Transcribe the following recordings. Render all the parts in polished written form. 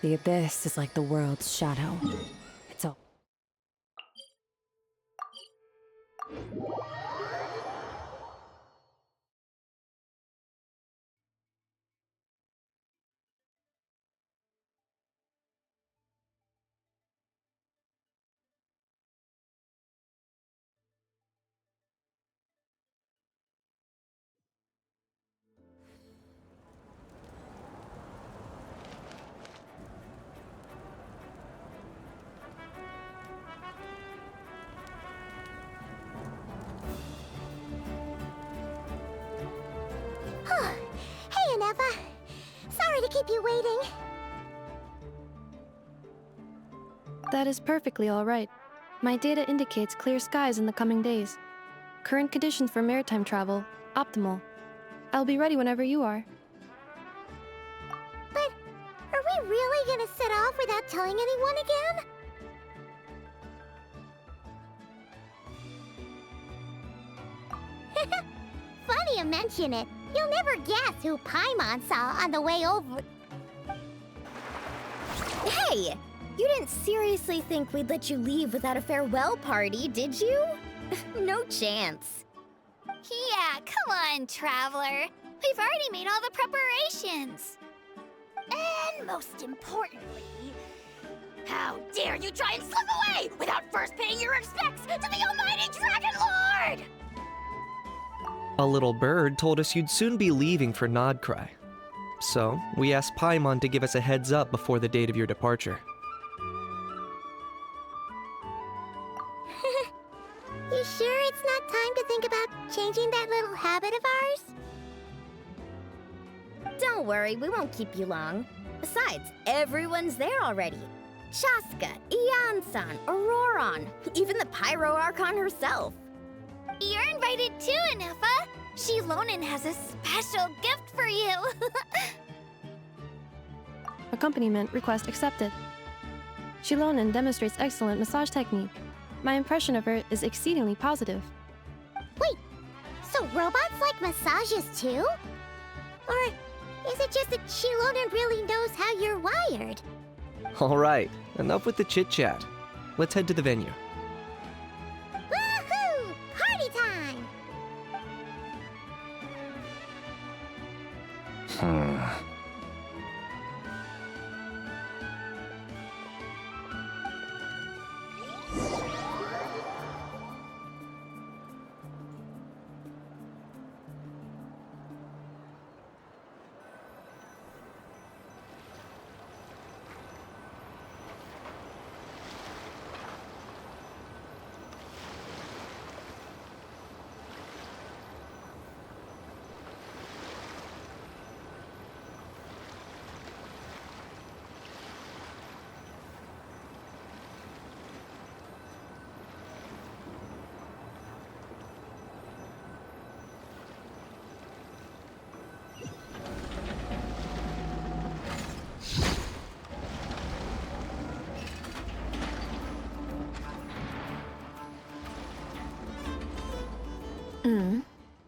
The abyss is like the world's shadow. It's all. Hey, Anefa. Sorry to keep you waiting. That is perfectly all right. My data indicates clear skies in the coming days. Current conditions for maritime travel, optimal. I'll be ready whenever you are. But are we really gonna set off without telling anyone again? Funny you mention it. You'll never guess who Paimon saw on the way over. Hey! You didn't seriously think we'd let you leave without a farewell party, did you? No chance. Yeah, come on, Traveler. We've already made all the preparations. And most importantly, how dare you try and slip away without first paying your respects to the almighty Dragon Lord! A little bird told us you'd soon be leaving for Nod Krai. So, we asked Paimon to give us a heads up before the date of your departure. You sure it's not time to think about changing that little habit of ours? Don't worry, we won't keep you long. Besides, everyone's there already. Chaska, Ian-san, Auroron, even the Pyro Archon herself. You're invited too, Anefa. Shilonen has a special gift for you. Accompaniment request accepted. Shilonen demonstrates excellent massage technique. My impression of her is exceedingly positive. Wait, so robots like massages too? Or is it just that Shilonen really knows how you're wired? Alright, enough with the chit-chat. Let's head to the venue. Woohoo! Party time!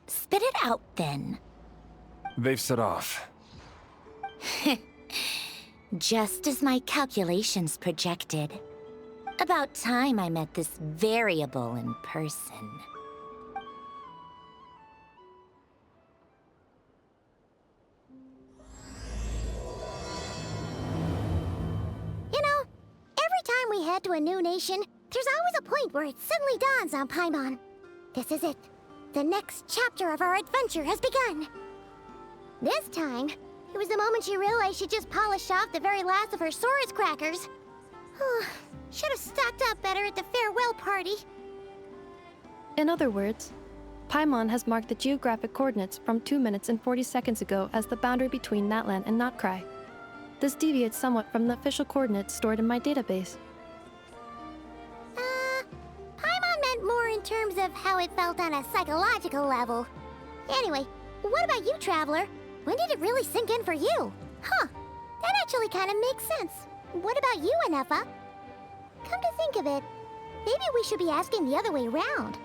Spit it out then. They've set off. Just as my calculations projected. About time I met this variable in person. You know, every time we head to a new nation, there's always a point where it suddenly dawns on Paimon. This is it. The next chapter of our adventure has begun. This time, it was the moment she realized she just polished off the very last of her Saurus crackers. Should have stocked up better at the farewell party. In other words, Paimon has marked the geographic coordinates from 2 minutes and 40 seconds ago as the boundary between Natlan and Nod Krai. This deviates somewhat from the official coordinates stored in my database. Paimon meant more in terms of how it felt on a psychological level. Anyway, what about you, Traveler? When did it really sink in for you? Huh, that actually kind of makes sense. What about you, Anefa? Come to think of it, maybe we should be asking the other way around.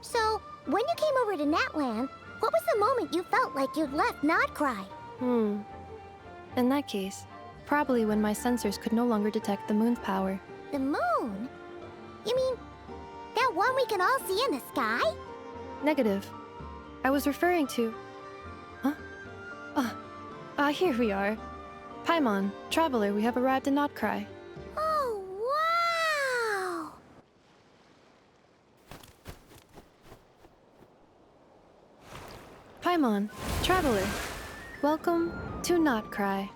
So, when you came over to Natlan, what was the moment you felt like you'd left Nod Krai? In that case, probably when my sensors could no longer detect the moon's power. The moon? You mean that one we can all see in the sky? Negative. I was referring to... Huh? Here we are. Paimon, Traveler, we have arrived in Nod Krai. Oh, wow! Paimon, Traveler, welcome to Nod Krai.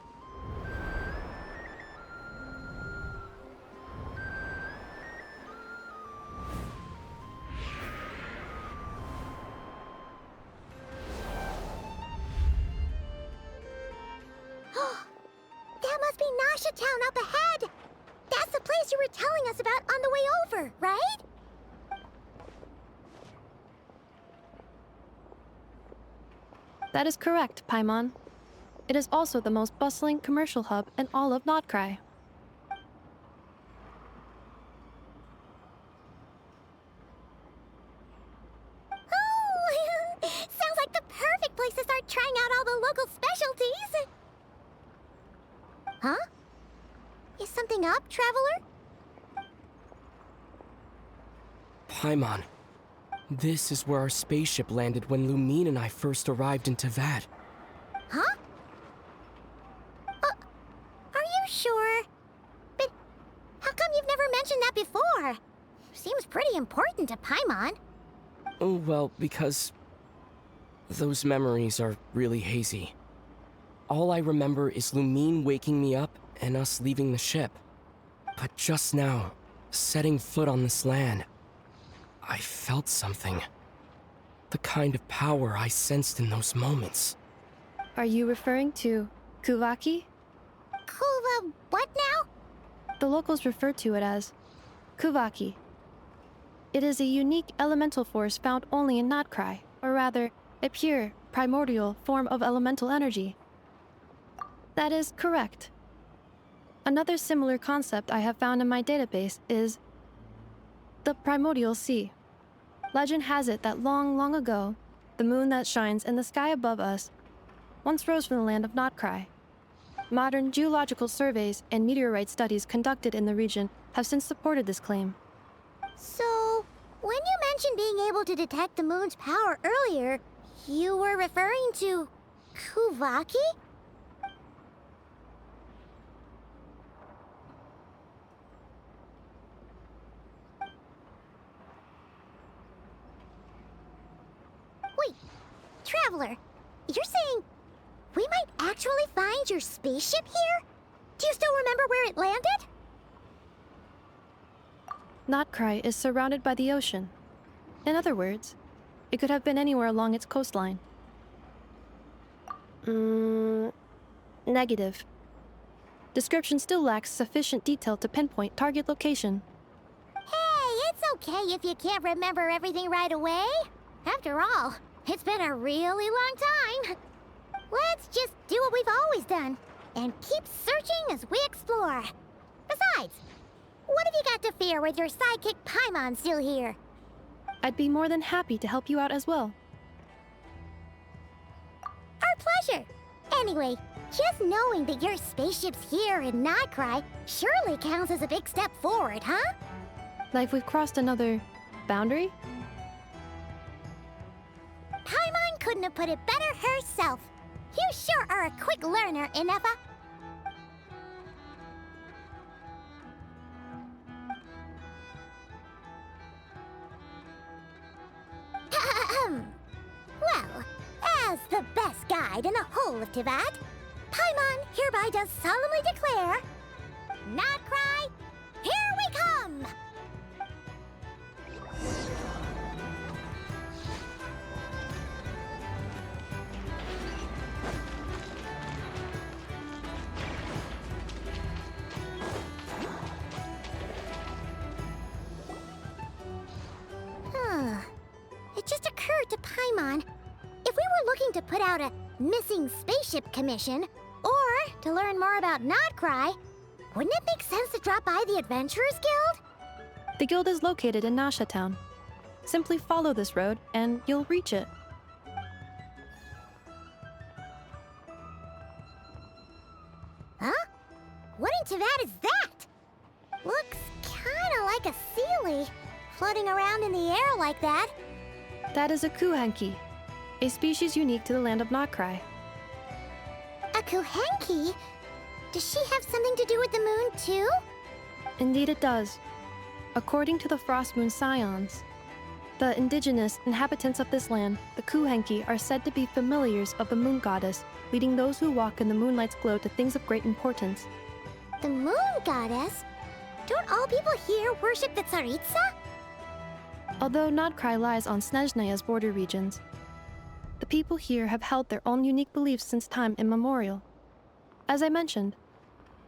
That must be Nasha Town up ahead! That's the place you were telling us about on the way over, right? That is correct, Paimon. It is also the most bustling commercial hub in all of Nod Krai. Oh! Sounds like the perfect place to start trying out all the local specialties! Huh? Is something up, Traveler? Paimon, this is where our spaceship landed when Lumine and I first arrived in Teyvat. Huh? Are you sure? But how come you've never mentioned that before? Seems pretty important to Paimon. Oh, well, because those memories are really hazy. All I remember is Lumine waking me up and us leaving the ship. But just now, setting foot on this land, I felt something. The kind of power I sensed in those moments. Are you referring to Kuvaki? Kuva, what now? The locals refer to it as Kuvaki. It is a unique elemental force found only in Nod Krai, or rather, a pure, primordial form of elemental energy. That is correct. Another similar concept I have found in my database is the primordial sea. Legend has it that long ago, the moon that shines in the sky above us once rose from the land of Nod Krai. Modern geological surveys and meteorite studies conducted in the region have since supported this claim. So, when you mentioned being able to detect the moon's power earlier, you were referring to Kuvaki? Wait, Traveler, you're saying we might actually find your spaceship here? Do you still remember where it landed? Nod Krai is surrounded by the ocean. In other words, it could have been anywhere along its coastline. Negative. Description still lacks sufficient detail to pinpoint target location. Hey, it's okay if you can't remember everything right away. After all, it's been a really long time. Let's just do what we've always done and keep searching as we explore. Besides, what have you got to fear with your sidekick Paimon still here? I'd be more than happy to help you out as well. Our pleasure. Anyway, just knowing that your spaceship's here in Nod Krai surely counts as a big step forward, huh? Like we've crossed another boundary? Paimon couldn't have put it better herself. You sure are a quick learner, Inefa. Well, as the best guide in the whole of Teyvat, Paimon hereby does solemnly declare, Nod Krai, here we come! It just occurred to Paimon, if we were looking to put out a missing spaceship commission, or to learn more about Nod Krai, wouldn't it make sense to drop by the Adventurers Guild? The guild is located in Nasha Town. Simply follow this road and you'll reach it. Huh? to that is that? Looks kinda like a sealy, floating around in the air like that. That is a kuhenki, a species unique to the land of Nod Krai. A kuhenki? Does she have something to do with the moon, too? Indeed it does. According to the Frost Moon Scions, the indigenous inhabitants of this land, the kuhenki, are said to be familiars of the moon goddess, leading those who walk in the moonlight's glow to things of great importance. The moon goddess? Don't all people here worship the Tsaritsa? Although Nod Krai lies on Snezhnaya's border regions, the people here have held their own unique beliefs since time immemorial. As I mentioned,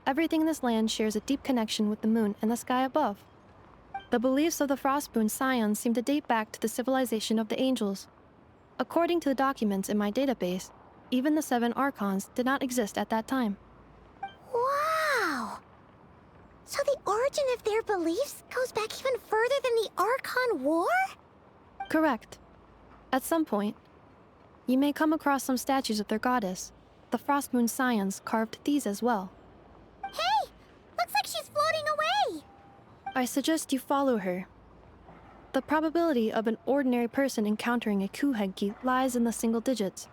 everything in this land shares a deep connection with the moon and the sky above. The beliefs of the Frostmoon Scions seem to date back to the civilization of the angels. According to the documents in my database, even the 7 Archons did not exist at that time. Wow! So the origin of their beliefs goes back even further than the Archon War? Correct. At some point, you may come across some statues of their goddess. The Frostmoon Scions carved these as well. Hey! Looks like she's floating away! I suggest you follow her. The probability of an ordinary person encountering a kuhenki lies in the single digits.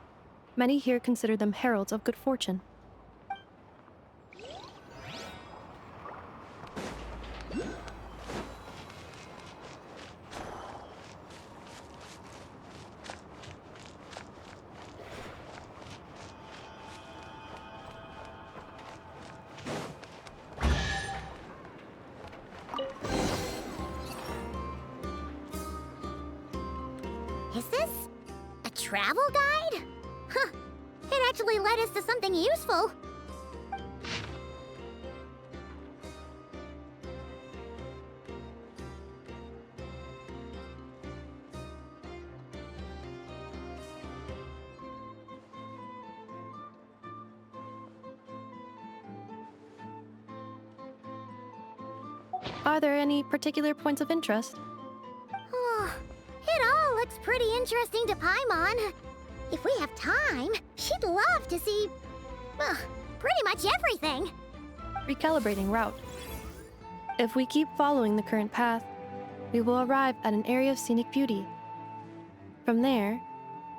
Many here consider them heralds of good fortune. Is this a travel guide? Huh. It actually led us to something useful. Are there any particular points of interest? Oh, it all looks pretty interesting to Paimon. If we have time, she'd love to see, pretty much everything. Recalibrating route. If we keep following the current path, we will arrive at an area of scenic beauty. From there,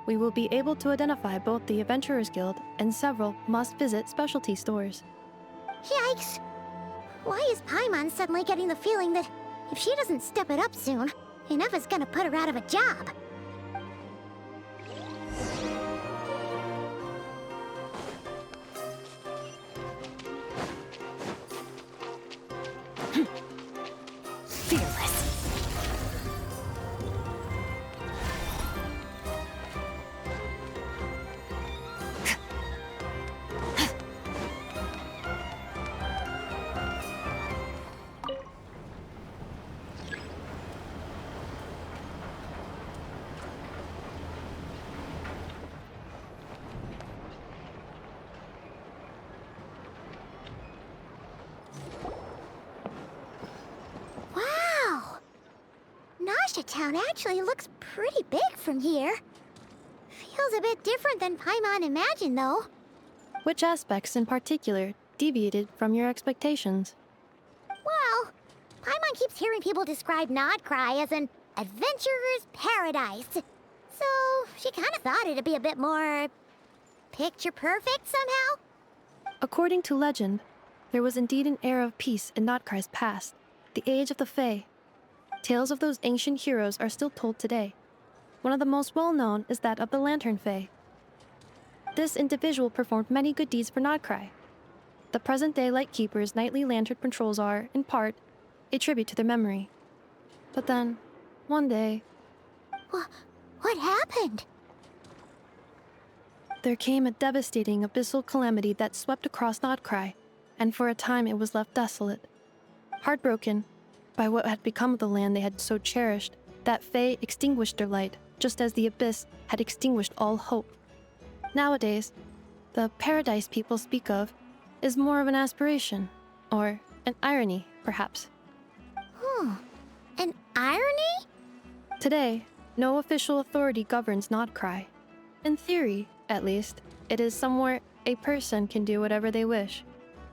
we will be able to identify both the Adventurers Guild and several must-visit specialty stores. Yikes! Why is Paimon suddenly getting the feeling that if she doesn't step it up soon, Inufa's gonna put her out of a job? Fearless. Wow! Nasha Town actually looks pretty big from here. Feels a bit different than Paimon imagined, though. Which aspects in particular deviated from your expectations? Well, Paimon keeps hearing people describe Nod Krai as an adventurer's paradise. So, she kind of thought it'd be a bit more picture perfect somehow. According to legend, there was indeed an era of peace in Nod Krai's past, the age of the Fae. Tales of those ancient heroes are still told today. One of the most well-known is that of the Lantern Fae. This individual performed many good deeds for Nod Krai. The present-day Lightkeeper's nightly lantern patrols are, in part, a tribute to their memory. But then, one day, What happened? there came a devastating abyssal calamity that swept across Nod Krai, and for a time it was left desolate. Heartbroken by what had become of the land they had so cherished, that Fae extinguished their light, just as the abyss had extinguished all hope. Nowadays, the paradise people speak of is more of an aspiration, or an irony, perhaps. An irony? Today, no official authority governs Nod Krai. In theory, at least, it is somewhere a person can do whatever they wish.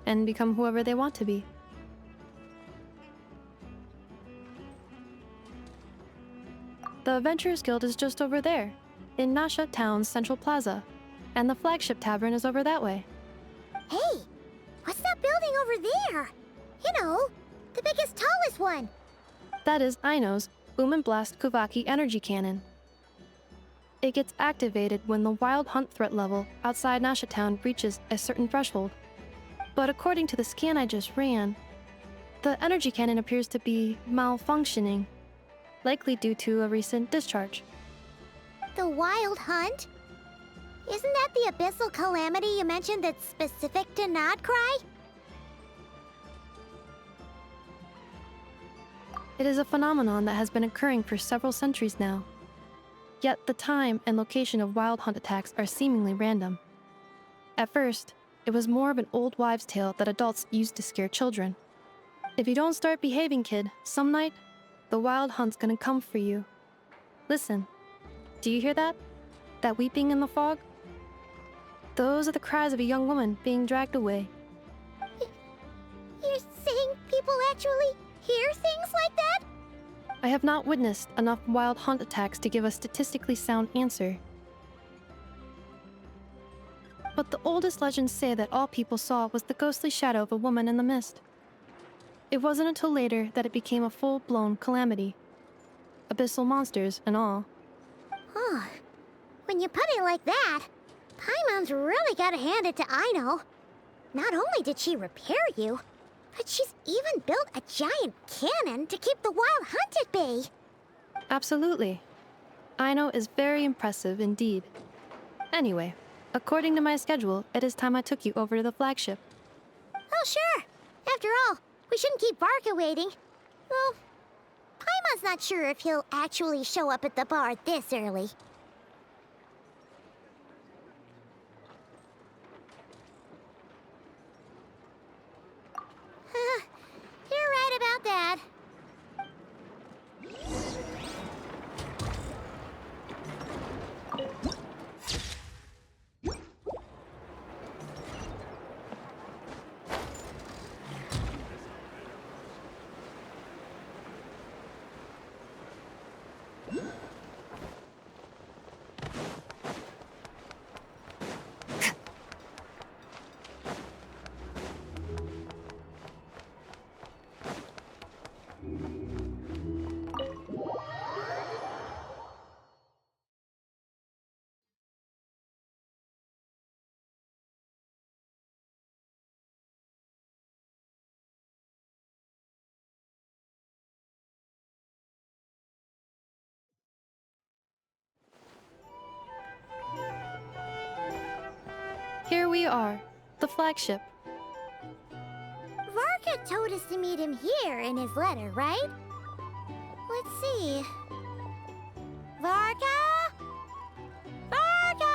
and become whoever they want to be. The Adventurers Guild is just over there, in Nasha Town's Central Plaza, and the flagship tavern is over that way. Hey, what's that building over there? You know, the biggest, tallest one. That is Aino's Boom and Blast Kuvaki energy cannon. It gets activated when the wild hunt threat level outside Nasha Town reaches a certain threshold. But according to the scan I just ran, the energy cannon appears to be malfunctioning, likely due to a recent discharge. The wild hunt? Isn't that the abyssal calamity you mentioned that's specific to Nod Krai? It is a phenomenon that has been occurring for several centuries now. Yet the time and location of wild hunt attacks are seemingly random. At first, it was more of an old wives' tale that adults used to scare children. If you don't start behaving, kid, some night, the wild hunt's gonna come for you. Listen, do you hear that? That weeping in the fog? Those are the cries of a young woman being dragged away. You're saying people actually hear things like that? I have not witnessed enough wild hunt attacks to give a statistically sound answer. But the oldest legends say that all people saw was the ghostly shadow of a woman in the mist. It wasn't until later that it became a full-blown calamity. Abyssal monsters and all. Huh. When you put it like that, Paimon's really gotta hand it to Aino. Not only did she repair you, but she's even built a giant cannon to keep the wild hunt at bay. Absolutely. Aino is very impressive indeed. Anyway, according to my schedule, it is time I took you over to the flagship. Oh, sure. After all, we shouldn't keep Varka waiting. Well, Paimon's not sure if he'll actually show up at the bar this early. You're right about that. Here we are, the flagship. Varka told us to meet him here in his letter, right? Let's see. Varka? Varka!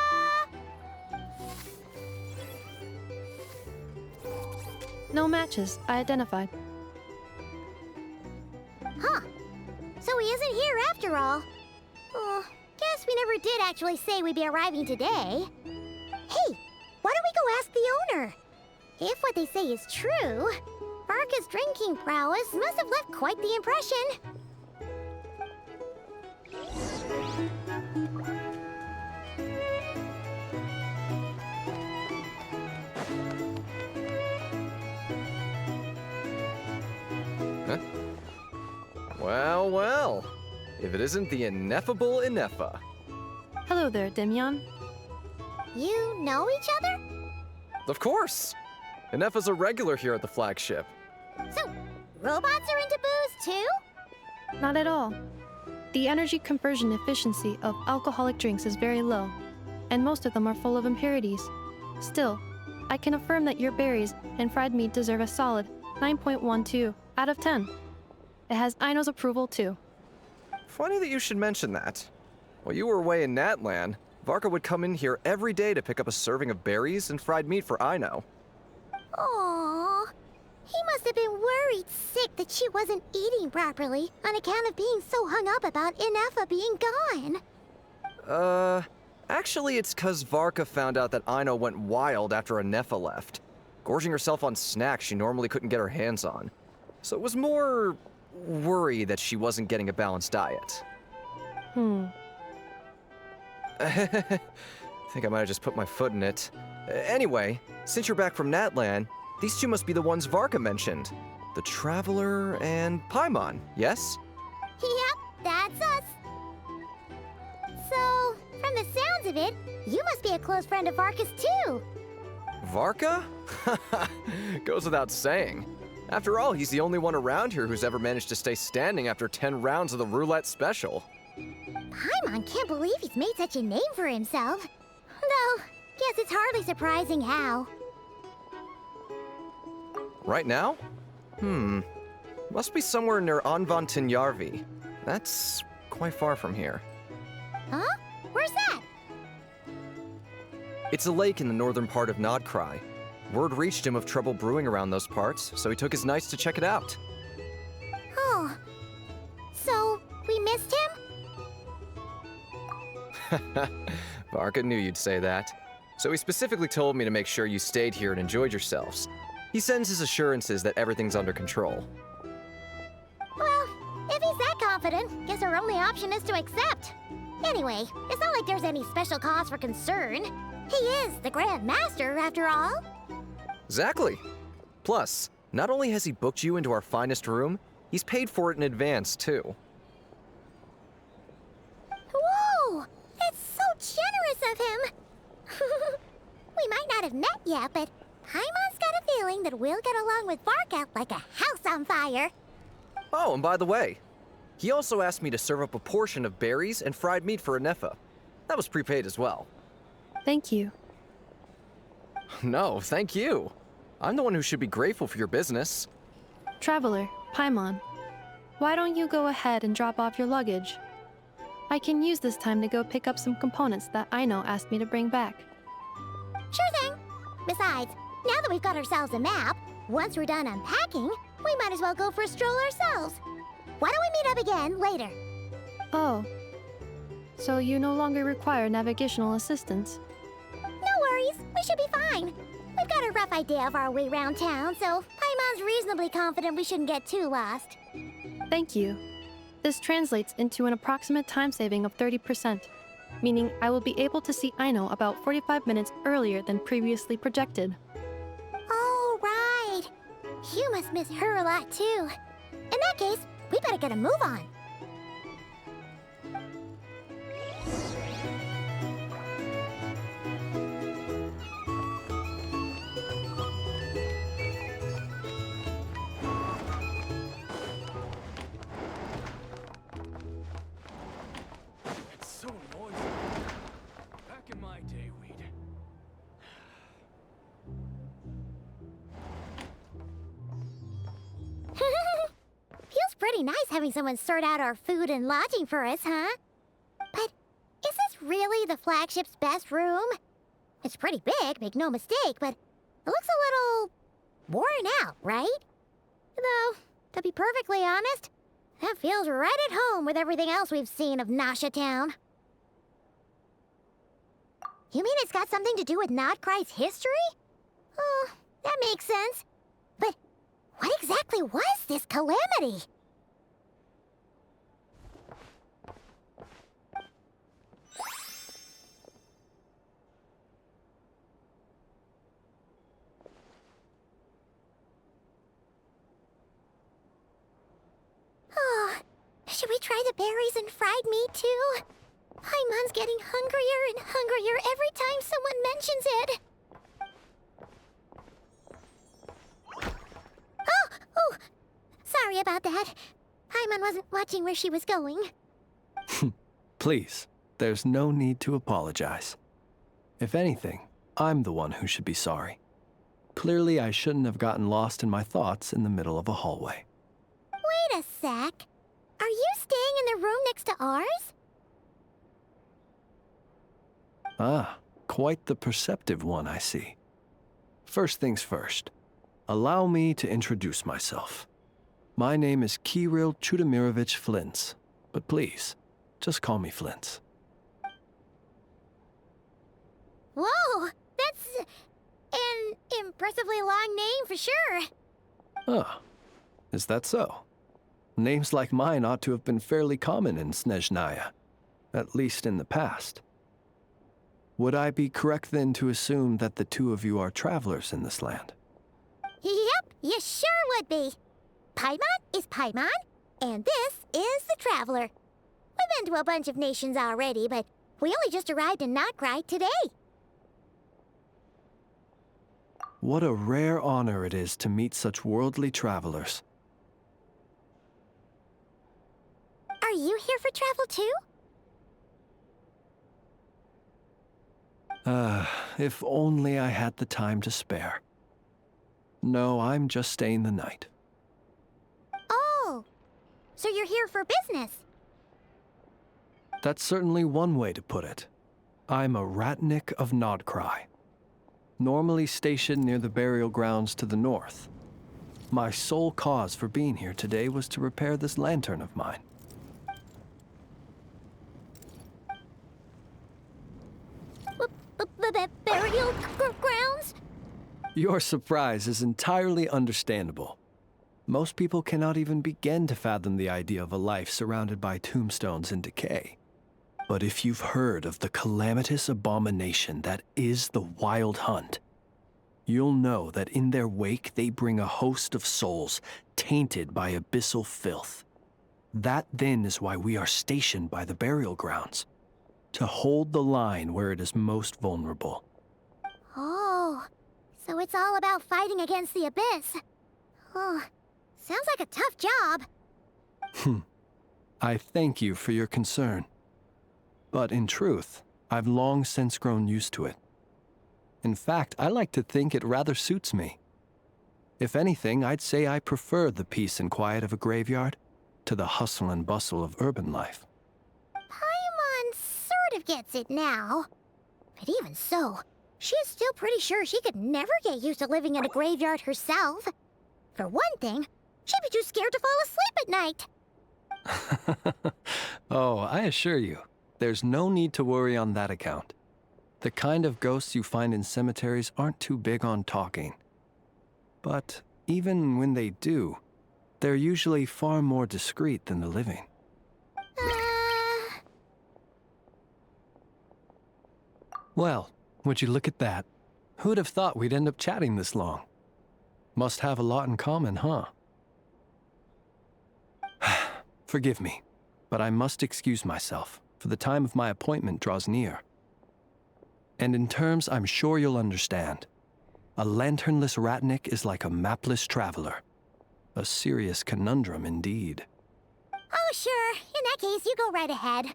No matches, I identified. Huh. So he isn't here after all. Oh, guess we never did actually say we'd be arriving today. Hey, why don't we go ask the owner? If what they say is true, Varka's drinking prowess must have left quite the impression. Huh? Well, well. If it isn't the ineffable Ineffa. Hello there, Demyon. You know each other? Of course! Ineffa's a regular here at the flagship. So, robots are into booze too? Not at all. The energy conversion efficiency of alcoholic drinks is very low, and most of them are full of impurities. Still, I can affirm that your berries and fried meat deserve a solid 9.12 out of 10. It has Aino's approval too. Funny that you should mention that. While you were away in Natlan, Varka would come in here every day to pick up a serving of berries and fried meat for Aino. Aww. He must have been worried sick that she wasn't eating properly on account of being so hung up about Ineffa being gone. Actually it's 'cause Varka found out that Aino went wild after Ineffa left. gorging herself on snacks she normally couldn't get her hands on. So it was more worry that she wasn't getting a balanced diet. I think I might have just put my foot in it. Anyway, since you're back from Natlan, these two must be the ones Varka mentioned. The Traveler and Paimon, yes? Yep, that's us. So, from the sounds of it, you must be a close friend of Varka's too. Varka? Goes without saying. After all, he's the only one around here who's ever managed to stay standing after 10 rounds of the roulette special. Paimon can't believe he's made such a name for himself. Though, guess it's hardly surprising how. Right now? Must be somewhere near Anvantinyarvi. That's quite far from here. Huh? Where's that? It's a lake in the northern part of Nod Krai. Word reached him of trouble brewing around those parts, so he took his knights to check it out. Oh. So, we missed him? Varka knew you'd say that. So he specifically told me to make sure you stayed here and enjoyed yourselves. He sends his assurances that everything's under control. Well, if he's that confident, guess our only option is to accept. Anyway, it's not like there's any special cause for concern. He is the Grand Master, after all. Exactly. Plus, not only has he booked you into our finest room, he's paid for it in advance, too. Whoa! That's so generous of him! We might not have met yet, but Paimon's got a feeling that we'll get along with Varka like a house on fire. Oh, and by the way, he also asked me to serve up a portion of berries and fried meat for Anefa. That was prepaid as well. Thank you. No, thank you. I'm the one who should be grateful for your business. Traveler, Paimon, why don't you go ahead and drop off your luggage? I can use this time to go pick up some components that Aino asked me to bring back. Sure thing. Besides, now that we've got ourselves a map, once we're done unpacking, we might as well go for a stroll ourselves. Why don't we meet up again later? Oh. So you no longer require navigational assistance? No worries, we should be fine. We've got a rough idea of our way around town, so Paimon's reasonably confident we shouldn't get too lost. Thank you. This translates into an approximate time saving of 30%, meaning I will be able to see Aino about 45 minutes earlier than previously projected. Oh, right. You must miss her a lot, too. In that case, we better get a move on. It's so noisy. Back in my day, we'd... Feels pretty nice having someone sort out our food and lodging for us, huh? But is this really the flagship's best room? It's pretty big, make no mistake, but it looks a little worn out, right? Though, to be perfectly honest, that feels right at home with everything else we've seen of Nasha Town. You mean it's got something to do with Nod Krai's history? Oh, that makes sense. But what exactly was this calamity? Oh, should we try the berries and fried meat too? Paimon's getting hungrier and hungrier every time someone mentions it. Oh, sorry about that. Paimon wasn't watching where she was going. Please, there's no need to apologize. If anything, I'm the one who should be sorry. Clearly, I shouldn't have gotten lost in my thoughts in the middle of a hallway. Wait a sec. Are you staying in the room next to ours? Ah, quite the perceptive one, I see. First things first, allow me to introduce myself. My name is Kirill Chudamirovich Flintz, but please, just call me Flintz. Whoa, that's an impressive impressively long name for sure. Huh. Is that so? Names like mine ought to have been fairly common in Snezhnaya, at least in the past. Would I be correct then to assume that the two of you are travelers in this land? Yep, you sure would be. Paimon is Paimon, and this is the Traveler. We've been to a bunch of nations already, but we only just arrived in Nod Krai today. What a rare honor it is to meet such worldly travelers. Are you here for travel too? If only I had the time to spare. No, I'm just staying the night. Oh, so you're here for business? That's certainly one way to put it. I'm a Ratnik of Nod Krai, normally stationed near the burial grounds to the north. My sole cause for being here today was to repair this lantern of mine. Burial grounds? Your surprise is entirely understandable. Most people cannot even begin to fathom the idea of a life surrounded by tombstones and decay. But if you've heard of the calamitous abomination that is the Wild Hunt, you'll know that in their wake they bring a host of souls tainted by abyssal filth. That then is why we are stationed by the burial grounds, to hold the line where it is most vulnerable. Oh, so it's all about fighting against the abyss. Oh, sounds like a tough job. I thank you for your concern. But in truth, I've long since grown used to it. In fact, I like to think it rather suits me. If anything, I'd say I prefer the peace and quiet of a graveyard to the hustle and bustle of urban life. Paimon sort of gets it now. But even so, she is still pretty sure she could never get used to living in a graveyard herself. For one thing, she'd be too scared to fall asleep at night. Oh, I assure you, there's no need to worry on that account. The kind of ghosts you find in cemeteries aren't too big on talking. But even when they do, they're usually far more discreet than the living. Well, would you look at that? Who'd have thought we'd end up chatting this long? Must have a lot in common, huh? Forgive me, but I must excuse myself, for the time of my appointment draws near. And in terms I'm sure you'll understand, a lanternless Ratnik is like a mapless traveler. A serious conundrum indeed. Oh, sure. In that case, you go right ahead. We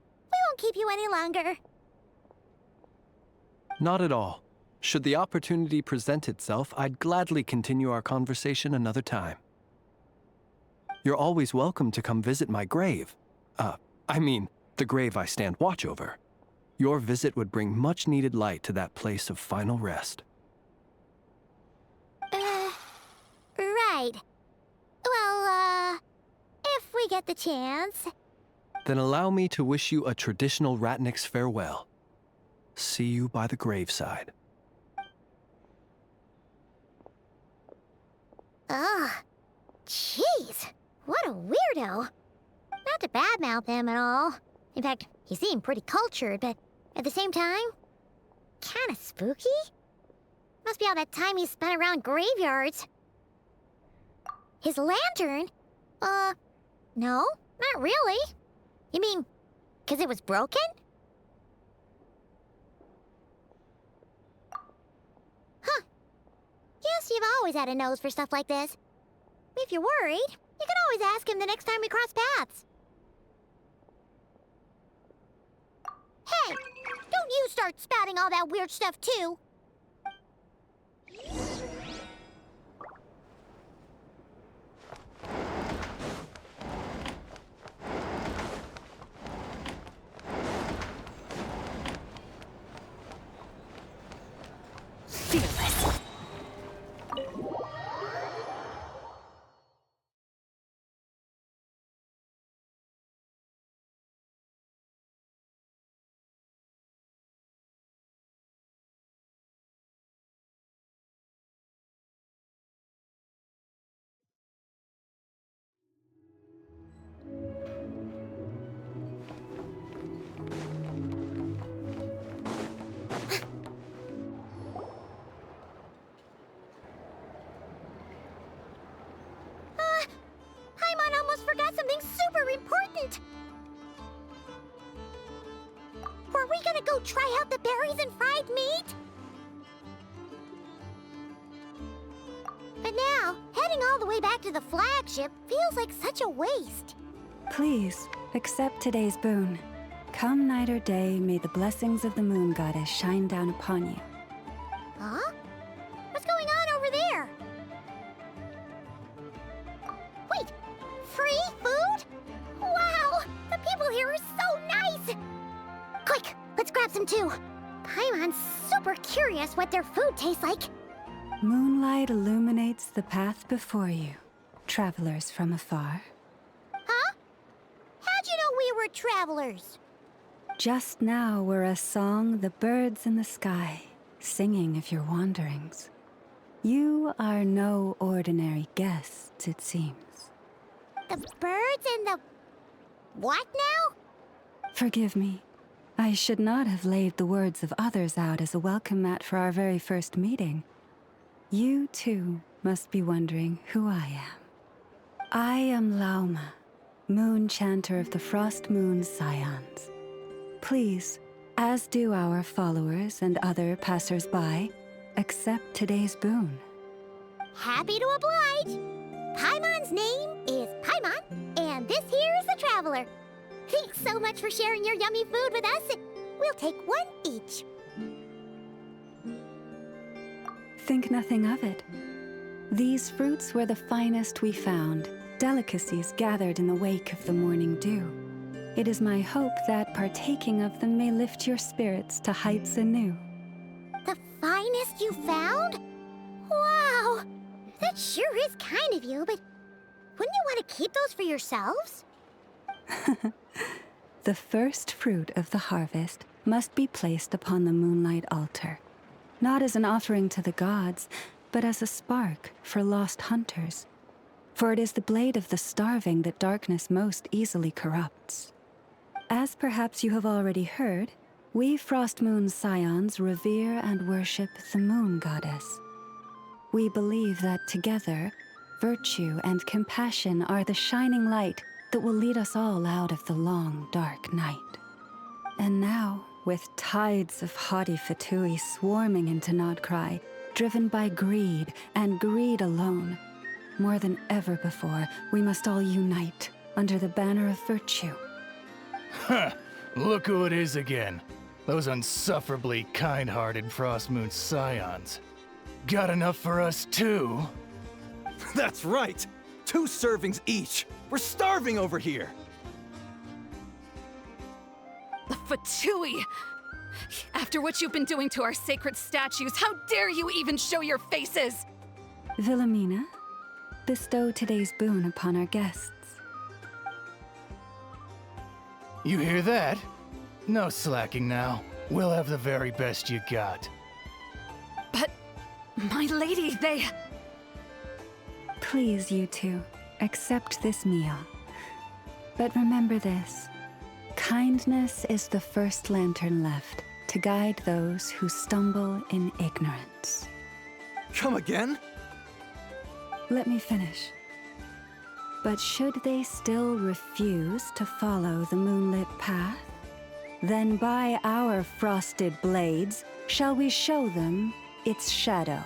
won't keep you any longer. Not at all. Should the opportunity present itself, I'd gladly continue our conversation another time. You're always welcome to come visit my grave. I mean, the grave I stand watch over. Your visit would bring much-needed light to that place of final rest. Right. Well, if we get the chance. Then allow me to wish you a traditional Ratnik's farewell. See you by the graveside. Ugh. Jeez. What a weirdo. Not to badmouth him at all. In fact, he seemed pretty cultured, but at the same time, kinda spooky? Must be all that time he spent around graveyards. His lantern? No, not really. You mean, 'cause it was broken? Huh. Guess you've always had a nose for stuff like this. If you're worried, you can always ask him the next time we cross paths. Hey, don't you start spouting all that weird stuff too. something super important. Were we gonna go try out the berries and fried meat? But now, heading all the way back to the flagship feels like such a waste. Please, accept today's boon. Come night or day, may the blessings of the moon goddess shine down upon you. Huh? What's going on over there? Wait, free food? Wow, the people here are so nice! Quick, let's grab some too. Paimon's super curious what their food tastes like. Moonlight illuminates the path before you, travelers from afar. Huh? How'd you know we were travelers? Just now were a song the birds in the sky, singing of your wanderings. You are no ordinary guests, it seems. The birds and the... what now? Forgive me. I should not have laid the words of others out as a welcome mat for our very first meeting. You, too, must be wondering who I am. I am Lauma, moon chanter of the Frost Moon Scions. Please, as do our followers and other passers-by, accept today's boon. Happy to oblige. Paimon's name is Paimon, and this here is the Traveler. Thanks so much for sharing your yummy food with us. We'll take one each. Think nothing of it. These fruits were the finest we found, delicacies gathered in the wake of the morning dew. It is my hope that partaking of them may lift your spirits to heights anew. The finest you found? Wow! That sure is kind of you, but wouldn't you want to keep those for yourselves? The first fruit of the harvest must be placed upon the moonlight altar, not as an offering to the gods, but as a spark for lost hunters. For it is the blade of the starving that darkness most easily corrupts. As perhaps you have already heard, we Frost Moon Scions revere and worship the moon goddess. We believe that together, virtue and compassion are the shining light that will lead us all out of the long, dark night. And now, with tides of haughty Fatui swarming into Nod Krai, driven by greed and greed alone, more than ever before, we must all unite under the banner of virtue. Huh, look who it is again. Those unsufferably kind-hearted Frost Moon Scions. Got enough for us too? That's right! 2 servings each! We're starving over here! The Fatui! After what you've been doing to our sacred statues, how dare you even show your faces! Wilhelmina, bestow today's boon upon our guests. You hear that? No slacking now. We'll have the very best you got. But, my lady, they... Please, you two, accept this meal. But remember this. Kindness is the first lantern left to guide those who stumble in ignorance. Come again? Let me finish. But should they still refuse to follow the moonlit path, then by our frosted blades shall we show them its shadow.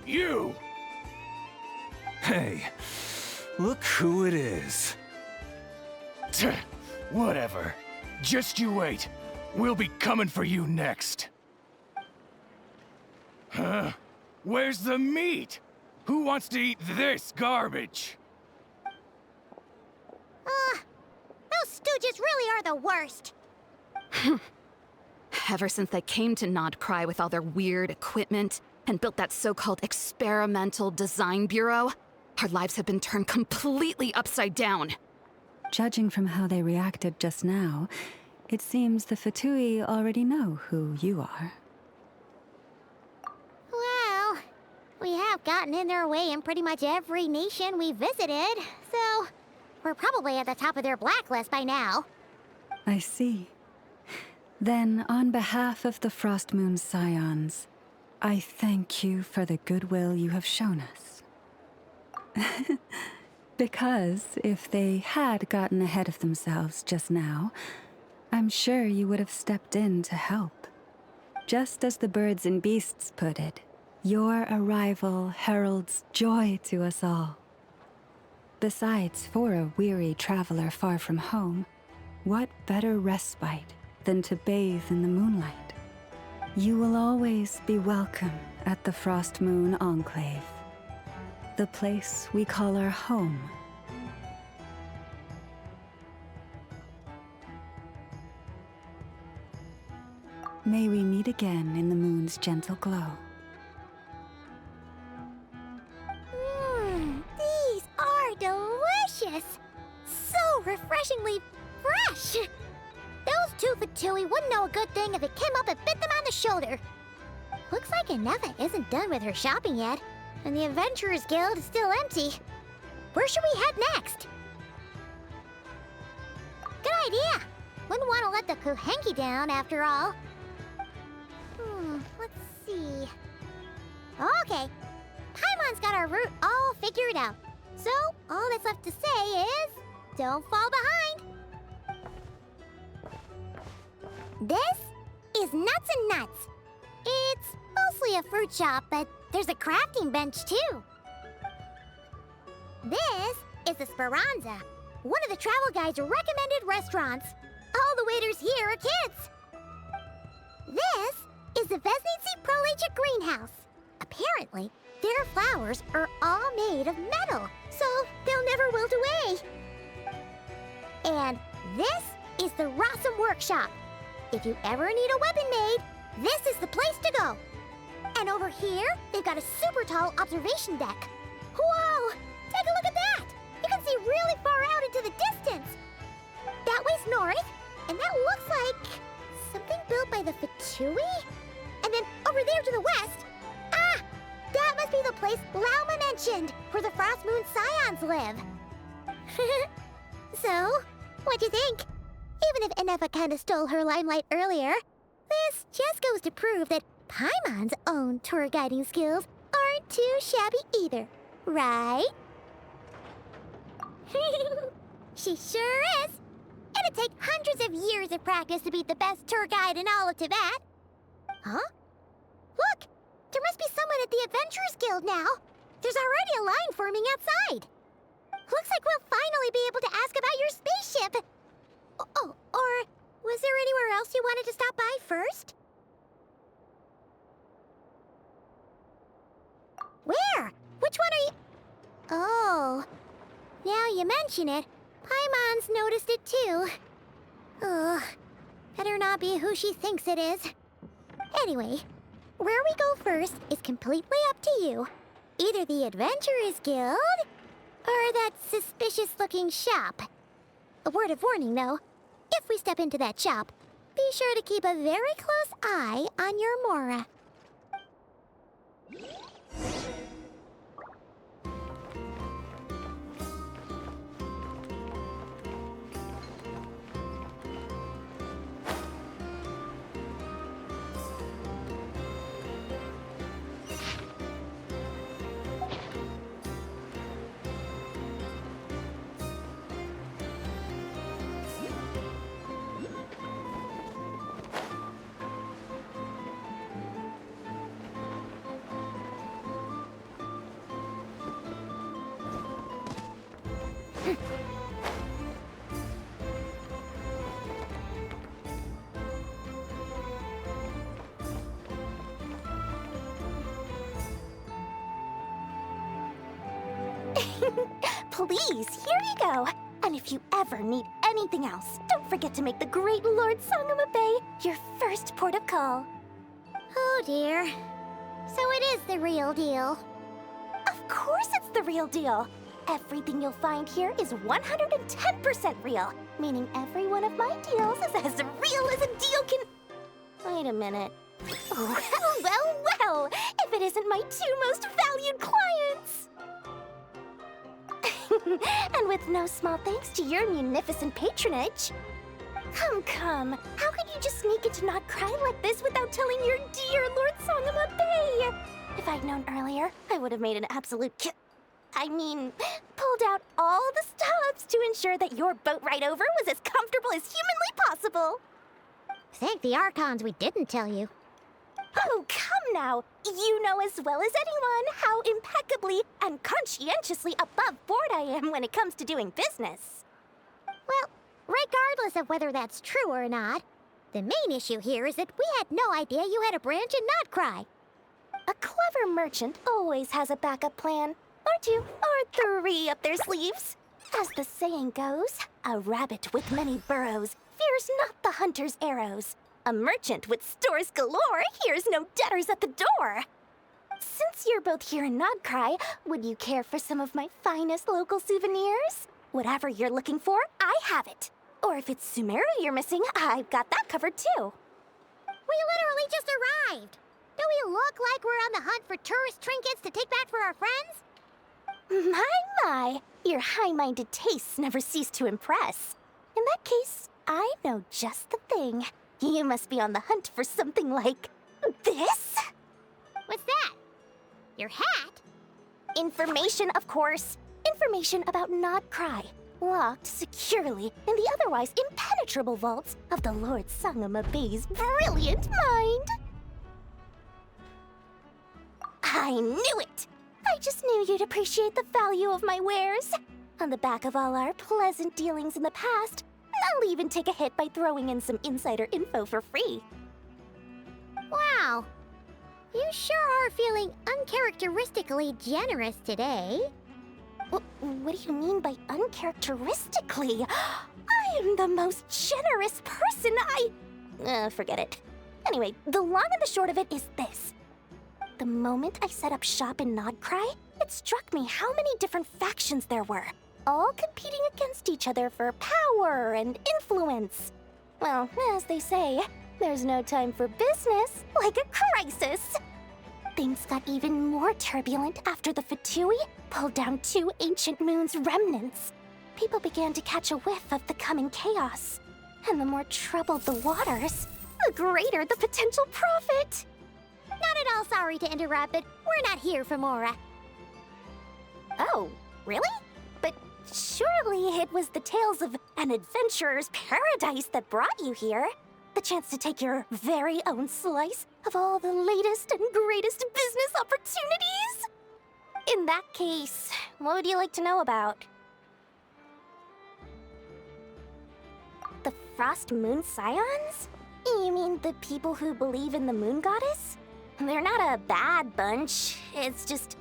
You! Hey, look who it is. Tch, whatever. Just you wait. We'll be coming for you next. Huh? Where's the meat? Who wants to eat this garbage? Those stooges really are the worst. Ever since they came to Nod Krai with all their weird equipment and built that so-called experimental design bureau, our lives have been turned completely upside down. Judging from how they reacted just now, it seems the Fatui already know who you are. Well, we have gotten in their way in pretty much every nation we visited, so we're probably at the top of their blacklist by now. I see. Then, on behalf of the Frost Moon Scions, I thank you for the goodwill you have shown us. Because if they had gotten ahead of themselves just now, I'm sure you would have stepped in to help. Just as the birds and beasts put it, your arrival heralds joy to us all. Besides, for a weary traveler far from home, what better respite than to bathe in the moonlight? You will always be welcome at the Frost Moon Enclave, the place we call our home. May we meet again in the moon's gentle glow. These are delicious! So refreshingly fresh! Those 2 for 2-y wouldn't know a good thing if it came up and bit them on the shoulder. Looks like Ineva isn't done with her shopping yet, and the Adventurers Guild is still empty. Where should we head next? Good idea! Wouldn't want to let the Kuhenki down, after all. Let's see... Okay, Paimon's got our route all figured out. So, all that's left to say is... don't fall behind! This is Nuts and Nuts. It's mostly a fruit shop, but there's a crafting bench too. This is the Speranza, one of the travel guide's recommended restaurants. All the waiters here are kids. This is the Vesnitsi Prolegic Greenhouse. Apparently, their flowers are all made of metal, so they'll never wilt away. And this is the Rossum Workshop. If you ever need a weapon made, this is the place to go. And over here, they've got a super tall observation deck. Whoa! Take a look at that! You can see really far out into the distance. That way's north, and that looks like something built by the Fatui? And then over there to the west, that must be the place Lauma mentioned, where the Frost Moon Scions live. So, what'd you think? Even if Ineva kinda stole her limelight earlier, this just goes to prove that Paimon's own tour guiding skills aren't too shabby either, right? She sure is! It'd take hundreds of years of practice to beat the best tour guide in all of Tibet. Huh? Look! There must be someone at the Adventurers Guild now. There's already a line forming outside. Looks like we'll finally be able to ask about your spaceship. Oh, or was there anywhere else you wanted to stop by first? Where? Which one are you... Oh, now you mention it, Paimon's noticed it too. Ugh, better not be who she thinks it is. Anyway, where we go first is completely up to you. Either the Adventurers Guild, or that suspicious-looking shop. A word of warning, though. If we step into that shop, be sure to keep a very close eye on your Mora. Please, here you go. And if you ever need anything else, don't forget to make the great Lord Sangama Bay your first port of call. Oh dear. So it is the real deal. Of course it's the real deal. Everything you'll find here is 110% real, meaning every one of my deals is as real as a deal can... Wait a minute. Well, if it isn't my two most valued clients! And with no small thanks to your munificent patronage. Come, how could you just sneak into Nod Krai like this without telling your dear Lord Sangama Bay? If I'd known earlier, I would have made an absolute pulled out all the stops to ensure that your boat ride over was as comfortable as humanly possible. Thank the Archons we didn't tell you. Oh, come now. You know as well as anyone how impeccably and conscientiously above board I am when it comes to doing business. Well, regardless of whether that's true or not, the main issue here is that we had no idea you had a branch in Nod Krai. A clever merchant always has a backup plan, or two, or three up their sleeves. As the saying goes, a rabbit with many burrows fears not the hunter's arrows. A merchant with stores galore hears no debtors at the door. Since you're both here in Nod Krai, would you care for some of my finest local souvenirs? Whatever you're looking for, I have it. Or if it's Sumeru you're missing, I've got that covered too. We literally just arrived. Do we look like we're on the hunt for tourist trinkets to take back for our friends? My, your high-minded tastes never cease to impress. In that case, I know just the thing. You must be on the hunt for something like this? What's that? Your hat? Information, of course. Information about Nod Krai, locked securely in the otherwise impenetrable vaults of the Lord Sangama Bey's brilliant mind. I knew it! I just knew you'd appreciate the value of my wares. On the back of all our pleasant dealings in the past, I'll even take a hit by throwing in some insider info for free. Wow. You sure are feeling uncharacteristically generous today. What do you mean by uncharacteristically? I am the most generous person forget it. Anyway, the long and the short of it is this. The moment I set up shop in Nod Krai, it struck me how many different factions there were, all competing against each other for power and influence. Well, as they say, there's no time for business like a crisis. Things got even more turbulent after the Fatui pulled down 2 ancient moon's remnants. People began to catch a whiff of the coming chaos. And the more troubled the waters, the greater the potential profit. Not at all sorry to interrupt, but we're not here for Mora. Oh, really? But surely it was the tales of an adventurer's paradise that brought you here. The chance to take your very own slice of all the latest and greatest business opportunities? In that case, what would you like to know about? The Frost Moon Scions? You mean the people who believe in the Moon Goddess? They're not a bad bunch. It's just,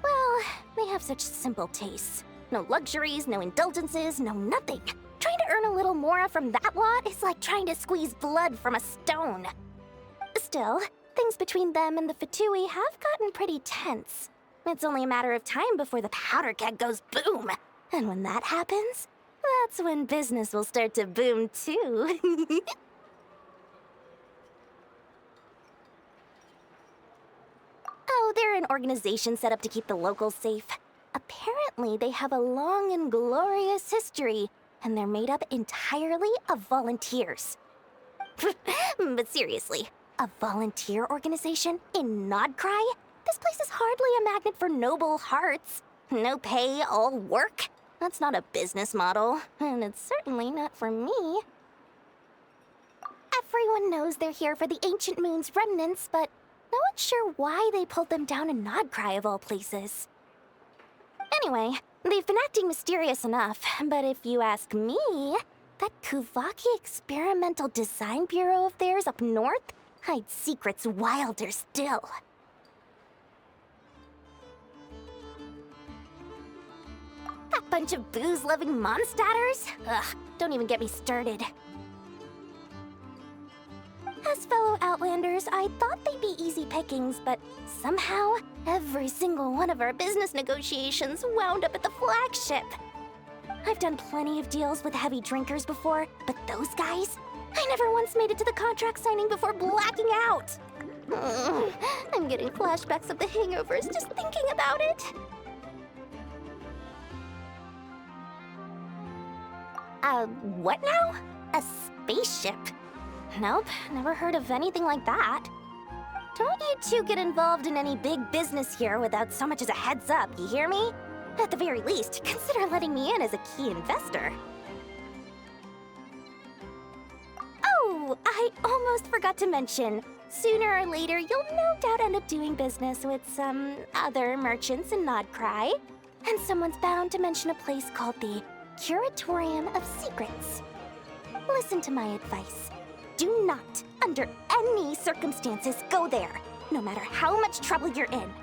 well, they have such simple tastes. No luxuries, no indulgences, no nothing. Trying to earn a little more from that lot is like trying to squeeze blood from a stone. Still, things between them and the Fatui have gotten pretty tense. It's only a matter of time before the powder keg goes boom. And when that happens, that's when business will start to boom too. Oh, they're an organization set up to keep the locals safe. Apparently, they have a long and glorious history, and they're made up entirely of volunteers. But seriously, a volunteer organization in Nod Krai? This place is hardly a magnet for noble hearts. No pay, all work. That's not a business model, and it's certainly not for me. Everyone knows they're here for the Ancient Moon's remnants, but no one's sure why they pulled them down in Nod Krai of all places. Anyway, they've been acting mysterious enough, but if you ask me, that Kuvaki Experimental Design Bureau of theirs up north hides secrets wilder still. That bunch of booze-loving monstaters? Ugh, don't even get me started. As fellow Outlanders, I thought they'd be easy pickings, but somehow, every single one of our business negotiations wound up at the flagship. I've done plenty of deals with heavy drinkers before, but those guys? I never once made it to the contract signing before blacking out. I'm getting flashbacks of the hangovers just thinking about it. What now? A spaceship? Nope, never heard of anything like that. Don't you two get involved in any big business here without so much as a heads up, you hear me? At the very least, consider letting me in as a key investor. Oh, I almost forgot to mention. Sooner or later, you'll no doubt end up doing business with some other merchants in Nod Krai. And someone's bound to mention a place called the Curatorium of Secrets. Listen to my advice. Do not, under any circumstances, go there, no matter how much trouble you're in.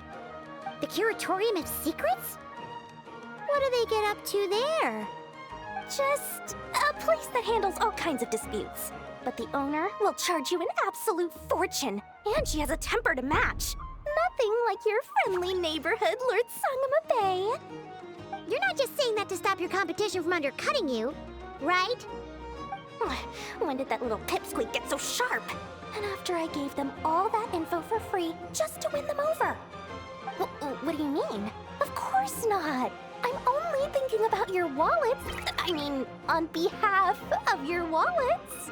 The Curatorium of Secrets? What do they get up to there? Just a place that handles all kinds of disputes. But the owner will charge you an absolute fortune, and she has a temper to match. Nothing like your friendly neighborhood Lord Sangama Bay. You're not just saying that to stop your competition from undercutting you, right? When did that little pipsqueak get so sharp? And after I gave them all that info for free just to win them over. What do you mean? Of course not. I'm only thinking about your wallets. I mean, on behalf of your wallets.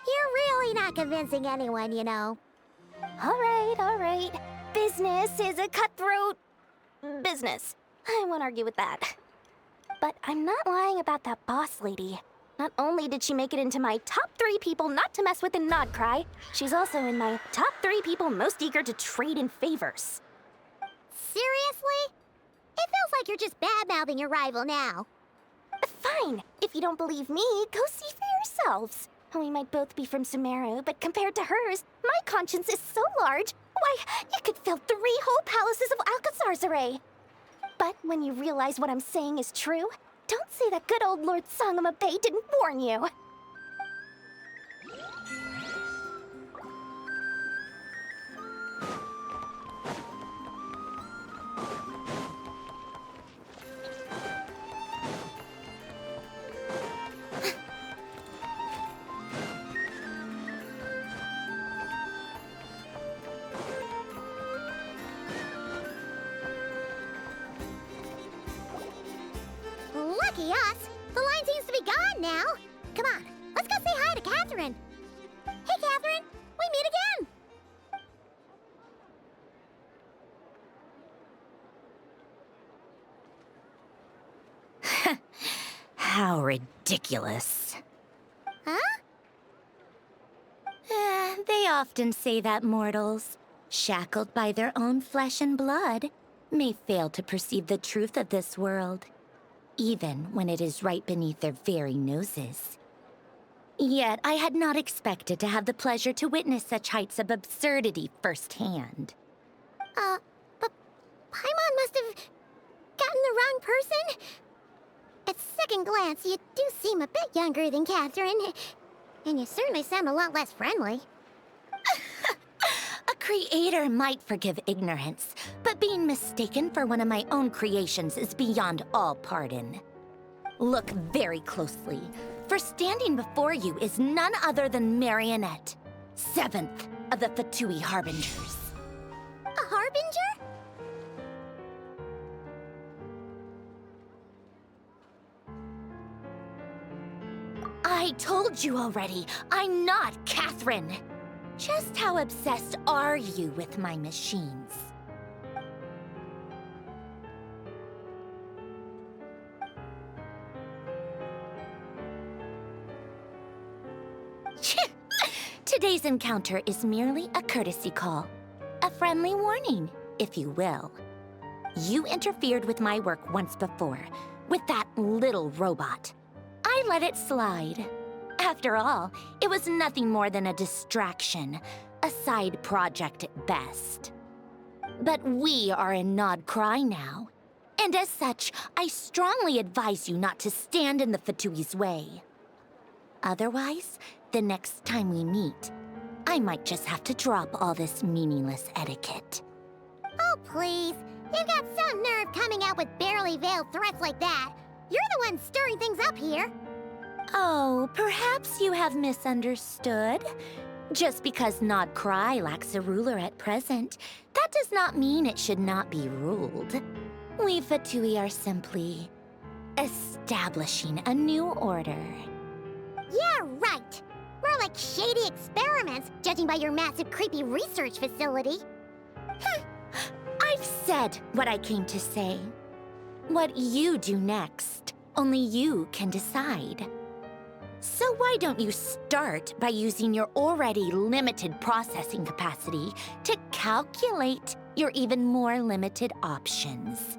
You're really not convincing anyone, you know. All right. Business is a cutthroat business. I won't argue with that. But I'm not lying about that boss lady. Not only did she make it into my top 3 people not to mess with in Nod Krai, she's also in my top 3 people most eager to trade in favors. Seriously? It feels like you're just bad-mouthing your rival now. Fine. If you don't believe me, go see for yourselves. We might both be from Sumeru, but compared to hers, my conscience is so large, why, it could fill 3 whole palaces of Alcazar's array. But when you realize what I'm saying is true, don't say that good old Lord Sangama Bay didn't warn you. Lucky us! The line seems to be gone now. Come on, let's go say hi to Katheryne. Hey, Katheryne, we meet again. How ridiculous. Huh? They often say that mortals, shackled by their own flesh and blood, may fail to perceive the truth of this world, even when it is right beneath their very noses. Yet I had not expected to have the pleasure to witness such heights of absurdity firsthand. But Paimon must have gotten the wrong person. At second glance, you do seem a bit younger than Katheryne, and you certainly sound a lot less friendly. A creator might forgive ignorance, but being mistaken for one of my own creations is beyond all pardon. Look very closely, for standing before you is none other than Marionette, 7th of the Fatui Harbingers. A harbinger? I told you already, I'm not Katheryne. Just how obsessed are you with my machines? Today's encounter is merely a courtesy call. A friendly warning, if you will. You interfered with my work once before, with that little robot. I let it slide. After all, it was nothing more than a distraction, a side project at best. But we are in Nod Krai now, and as such, I strongly advise you not to stand in the Fatui's way. Otherwise, the next time we meet, I might just have to drop all this meaningless etiquette. Oh, please. You've got some nerve coming out with barely veiled threats like that. You're the one stirring things up here. Oh, perhaps you have misunderstood. Just because Nod Krai lacks a ruler at present, that does not mean it should not be ruled. We Fatui are simply establishing a new order. Yeah, right. More like shady experiments, judging by your massive, creepy research facility. I I've said what I came to say. What you do next, only you can decide. So why don't you start by using your already limited processing capacity to calculate your even more limited options?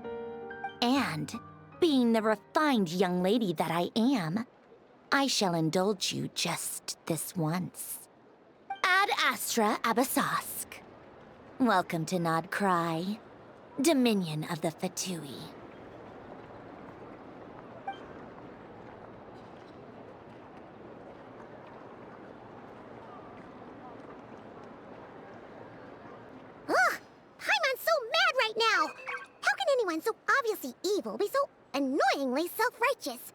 And, being the refined young lady that I am, I shall indulge you just this once. Ad Astra Abasask. Welcome to Nod Krai, Dominion of the Fatui. Ugh! Paimon's so mad right now! How can anyone so obviously evil be so annoyingly self-righteous?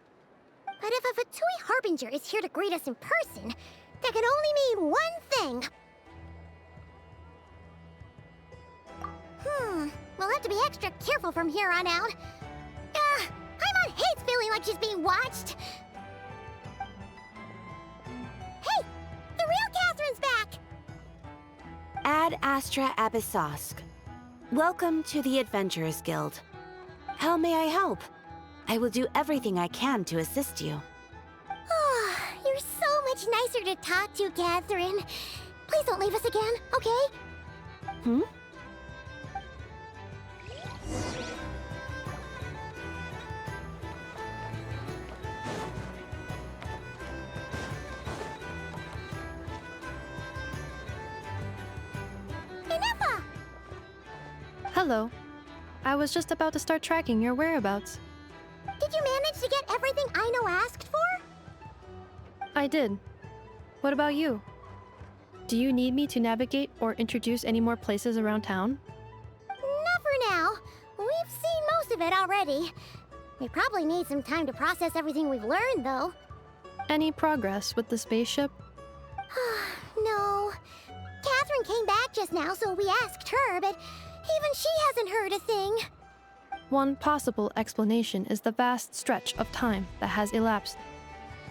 But if a Fatui Harbinger is here to greet us in person, that can only mean one thing. We'll have to be extra careful from here on out. Paimon hates feeling like she's being watched. Hey! The real Katheryne's back! Ad Astra Abyssosque. Welcome to the Adventurers Guild. How may I help? I will do everything I can to assist you. Oh, you're so much nicer to talk to, Katheryne. Please don't leave us again, okay? Hmm? Hello. I was just about to start tracking your whereabouts. Did you manage to get everything Aino asked for? I did. What about you? Do you need me to navigate or introduce any more places around town? Not for now. We've seen most of it already. We probably need some time to process everything we've learned, though. Any progress with the spaceship? No. Katheryne came back just now, so we asked her, but even she hasn't heard a thing. One possible explanation is the vast stretch of time that has elapsed.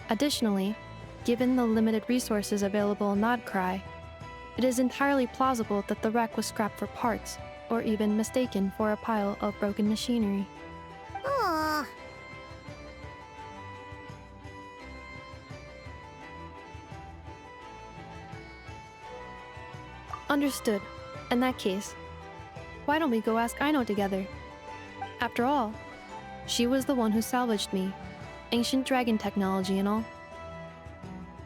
Additionally, given the limited resources available in Nod Krai, it is entirely plausible that the wreck was scrapped for parts, or even mistaken for a pile of broken machinery. Aww. Understood. In that case, why don't we go ask Aino together? After all, she was the one who salvaged me, ancient dragon technology and all.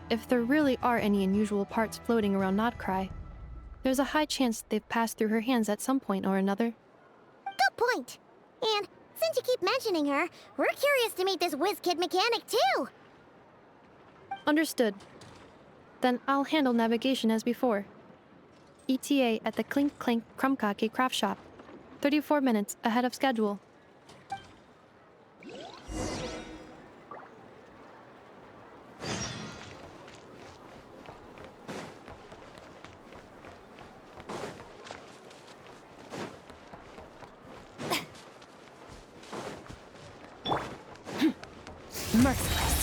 If there really are any unusual parts floating around Nod Krai, there's a high chance they've passed through her hands at some point or another. Good point. And since you keep mentioning her, we're curious to meet this whiz-kid mechanic too. Understood. Then I'll handle navigation as before. ETA at the Clink Clink Krumkake craft shop. 34 minutes ahead of schedule. Merciless.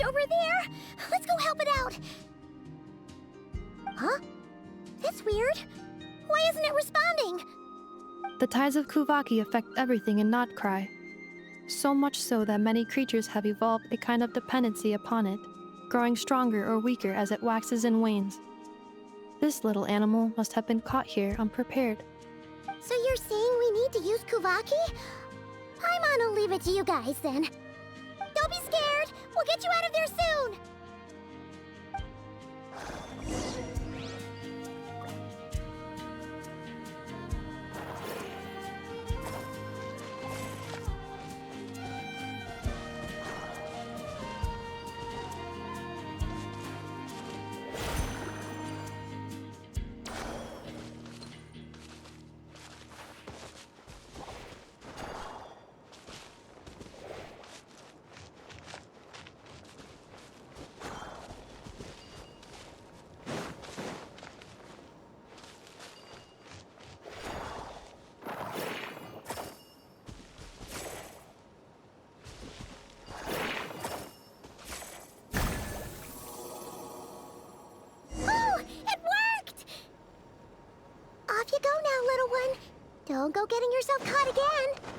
Over there! Let's go help it out! Huh? That's weird. Why isn't it responding? The tides of Kuvaki affect everything in Nod Krai. So much so that many creatures have evolved a kind of dependency upon it, growing stronger or weaker as it waxes and wanes. This little animal must have been caught here unprepared. So you're saying we need to use Kuvaki? Paimon will leave it to you guys then. Don't be scared! We'll get you out of there soon! without getting yourself caught again.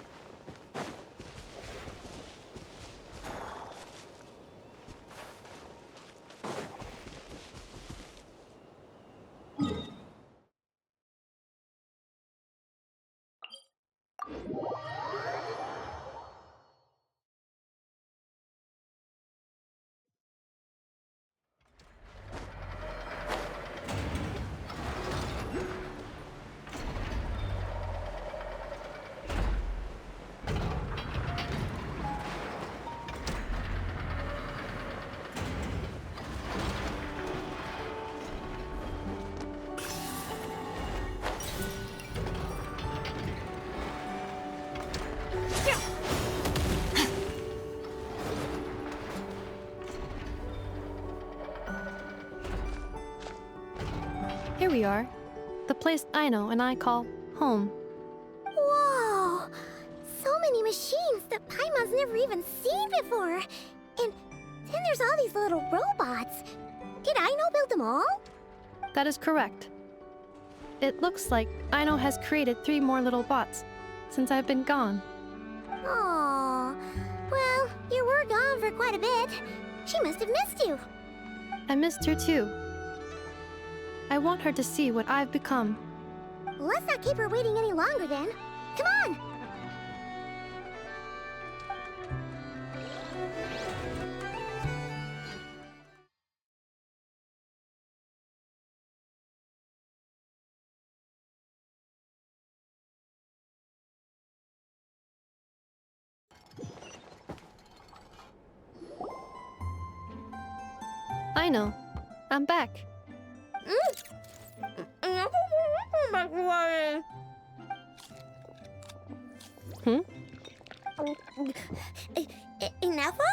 Here we are. The place Aino and I call home. Whoa! So many machines that Paimon's never even seen before. And then there's all these little robots. Did Aino build them all? That is correct. It looks like Aino has created 3 more little bots since I've been gone. Aww. Well, you were gone for quite a bit. She must have missed you. I missed her too. I want her to see what I've become. Let's not keep her waiting any longer then. Come on! Aino, I'm back. Ineffa?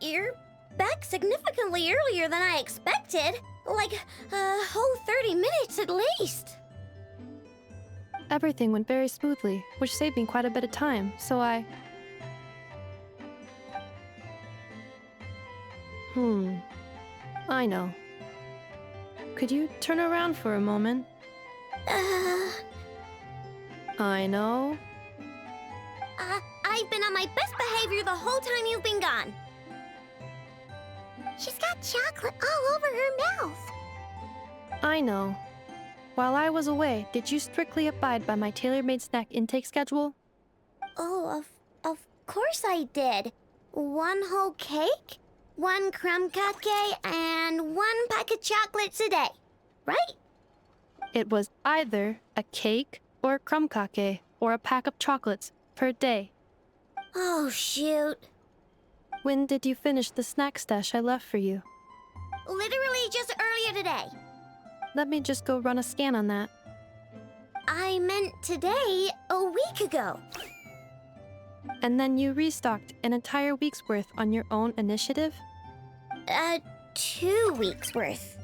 You're back significantly earlier than I expected. Like a whole 30 minutes at least. Everything went very smoothly, which saved me quite a bit of time, so I know. Could you turn around for a moment? I know. I've been on my best behavior the whole time you've been gone. She's got chocolate all over her mouth. I know. While I was away, did you strictly abide by my tailor-made snack intake schedule? Oh, of course I did. 1 whole cake, 1 crumb cupcake, and 1 pack of chocolates a day, right? It was either a cake or a crumb cake or a pack of chocolates per day. Oh, shoot. When did you finish the snack stash I left for you? Literally just earlier today. Let me just go run a scan on that. I meant today, a week ago. And then you restocked an entire week's worth on your own initiative? 2 weeks worth.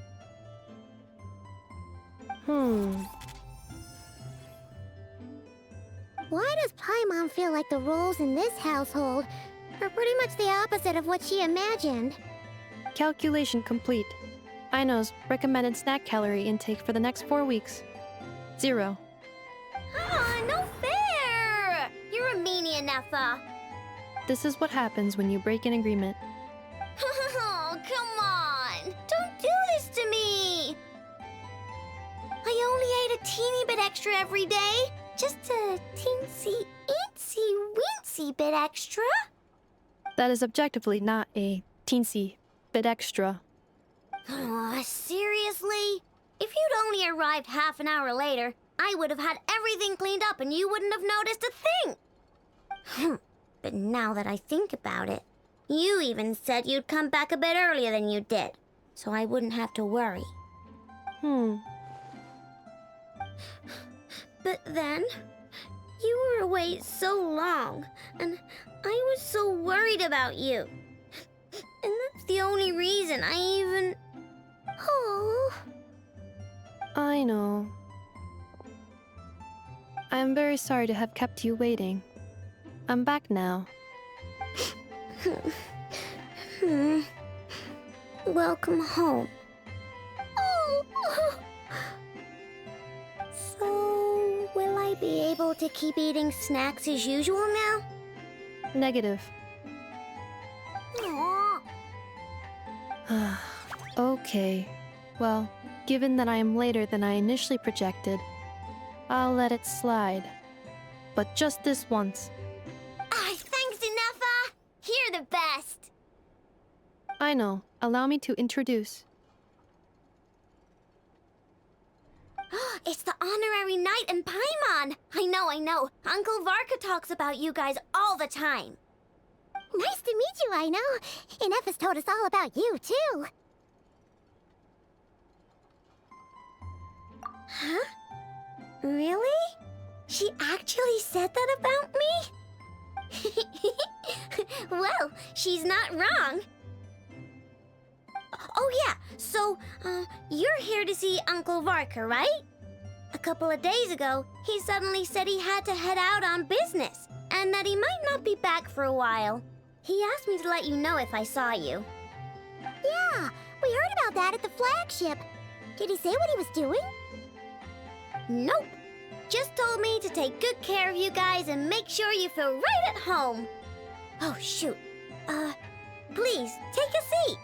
Why does Paimon feel like the roles in this household are pretty much the opposite of what she imagined? Calculation complete. Aino's recommended snack calorie intake for the next 4 weeks. 0. No fair! You're a meanie, Ineffa. This is what happens when you break an agreement. Oh, come on! Don't do this to me! I only ate a teeny bit extra every day. Just a teensy, weensy bit extra. That is objectively not a teensy bit extra. Oh, seriously? If you'd only arrived half an hour later, I would have had everything cleaned up and you wouldn't have noticed a thing. But now that I think about it, you even said you'd come back a bit earlier than you did, so I wouldn't have to worry. But then, you were away so long, and I was so worried about you. And that's the only reason I even... Oh. I know. I am very sorry to have kept you waiting. I'm back now. Welcome home. Oh. So, will I be able to keep eating snacks as usual now? Negative. Aww. Okay. Well, given that I am later than I initially projected, I'll let it slide. But just this once. Thanks, Inefa! You're the best! I know. Allow me to introduce. It's the honorary knight and Paimon! I know. Uncle Varka talks about you guys all the time. Nice to meet you, I know. Inefa's told us all about you, too. Huh? Really? She actually said that about me? Well, she's not wrong. Oh yeah, so, you're here to see Uncle Varka, right? A couple of days ago, he suddenly said he had to head out on business, and that he might not be back for a while. He asked me to let you know if I saw you. Yeah, we heard about that at the flagship. Did he say what he was doing? Nope. Just told me to take good care of you guys and make sure you feel right at home. Oh, shoot. Please, take a seat.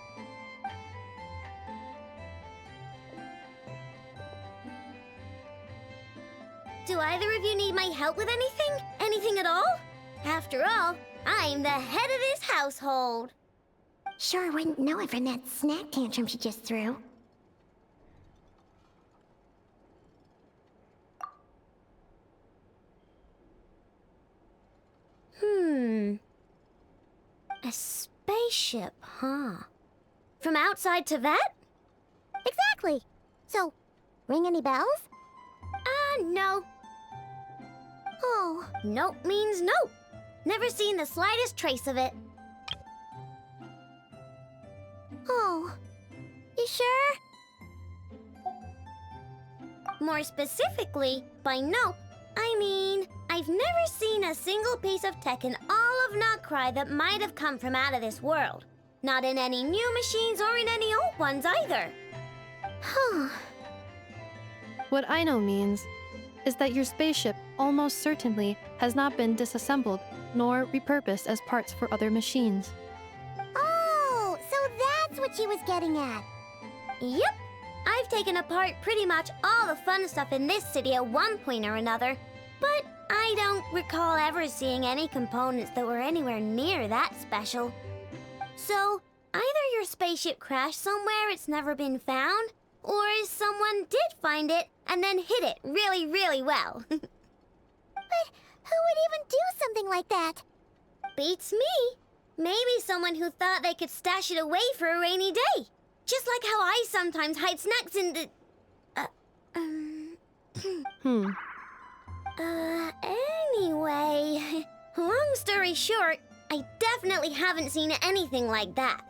Do either of you need my help with anything? Anything at all? After all, I'm the head of this household. Sure wouldn't know it from that snack tantrum she just threw. A spaceship, huh? From outside to that? Exactly. So, ring any bells? No. Oh, nope means nope. Never seen the slightest trace of it. Oh, you sure? More specifically, by nope, I mean, I've never seen a single piece of tech in all of Nod Krai that might have come from out of this world. Not in any new machines or in any old ones either. What I know means is that your spaceship almost certainly has not been disassembled nor repurposed as parts for other machines. Oh, so that's what she was getting at. Yep. I've taken apart pretty much all the fun stuff in this city at one point or another, but I don't recall ever seeing any components that were anywhere near that special. So, either your spaceship crashed somewhere it's never been found, or someone did find it and then hid it really, really well. But who would even do something like that? Beats me. Maybe someone who thought they could stash it away for a rainy day. Just like how I sometimes hide snacks in the... Anyway, long story short, I definitely haven't seen anything like that.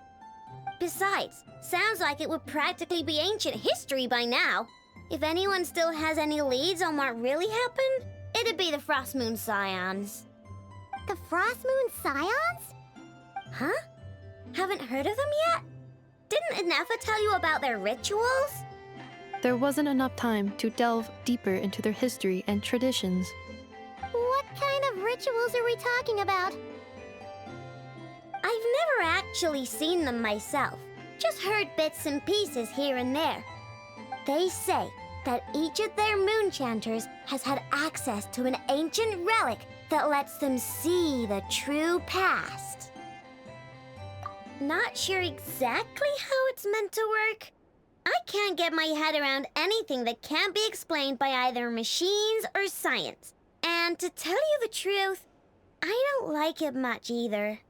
Besides, sounds like it would practically be ancient history by now. If anyone still has any leads on what really happened, it'd be the Frost Moon Scions. The Frost Moon Scions? Huh? Haven't heard of them yet? Didn't Inefa tell you about their rituals? There wasn't enough time to delve deeper into their history and traditions. What kind of rituals are we talking about? I've never actually seen them myself, just heard bits and pieces here and there. They say that each of their moon chanters has had access to an ancient relic that lets them see the true past. Not sure exactly how it's meant to work. I can't get my head around anything that can't be explained by either machines or science. And to tell you the truth, I don't like it much either.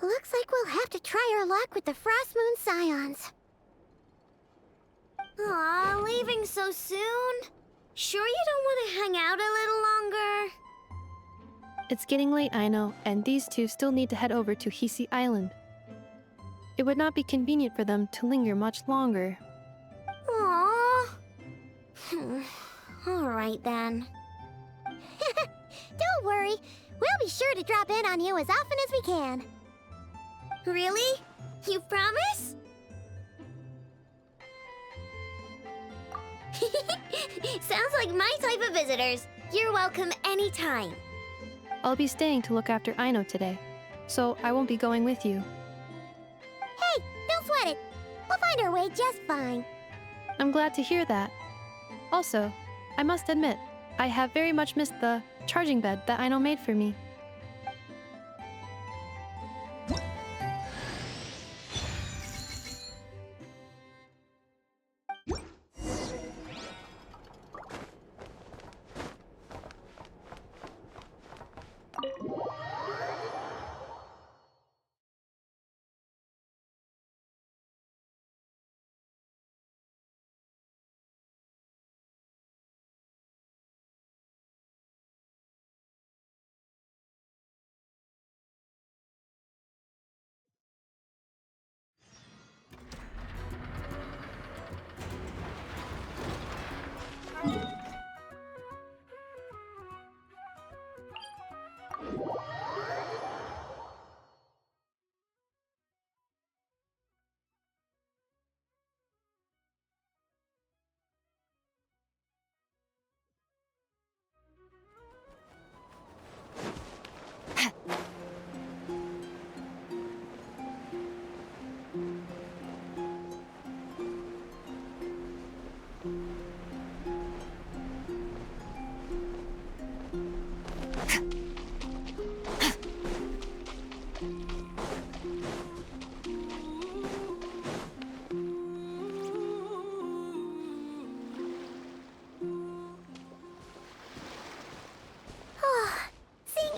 Looks like we'll have to try our luck with the Frost Moon Scions. Aw, leaving so soon? Sure you don't want to hang out a little longer? It's getting late, I know, and these two still need to head over to Hiishi Island. It would not be convenient for them to linger much longer. Aww. All right then. Don't worry. We'll be sure to drop in on you as often as we can. Really? You promise? Sounds like my type of visitors. You're welcome anytime. I'll be staying to look after Aino today, so I won't be going with you. Hey, don't sweat it. We'll find our way just fine. I'm glad to hear that. Also, I must admit, I have very much missed the charging bed that Aino made for me.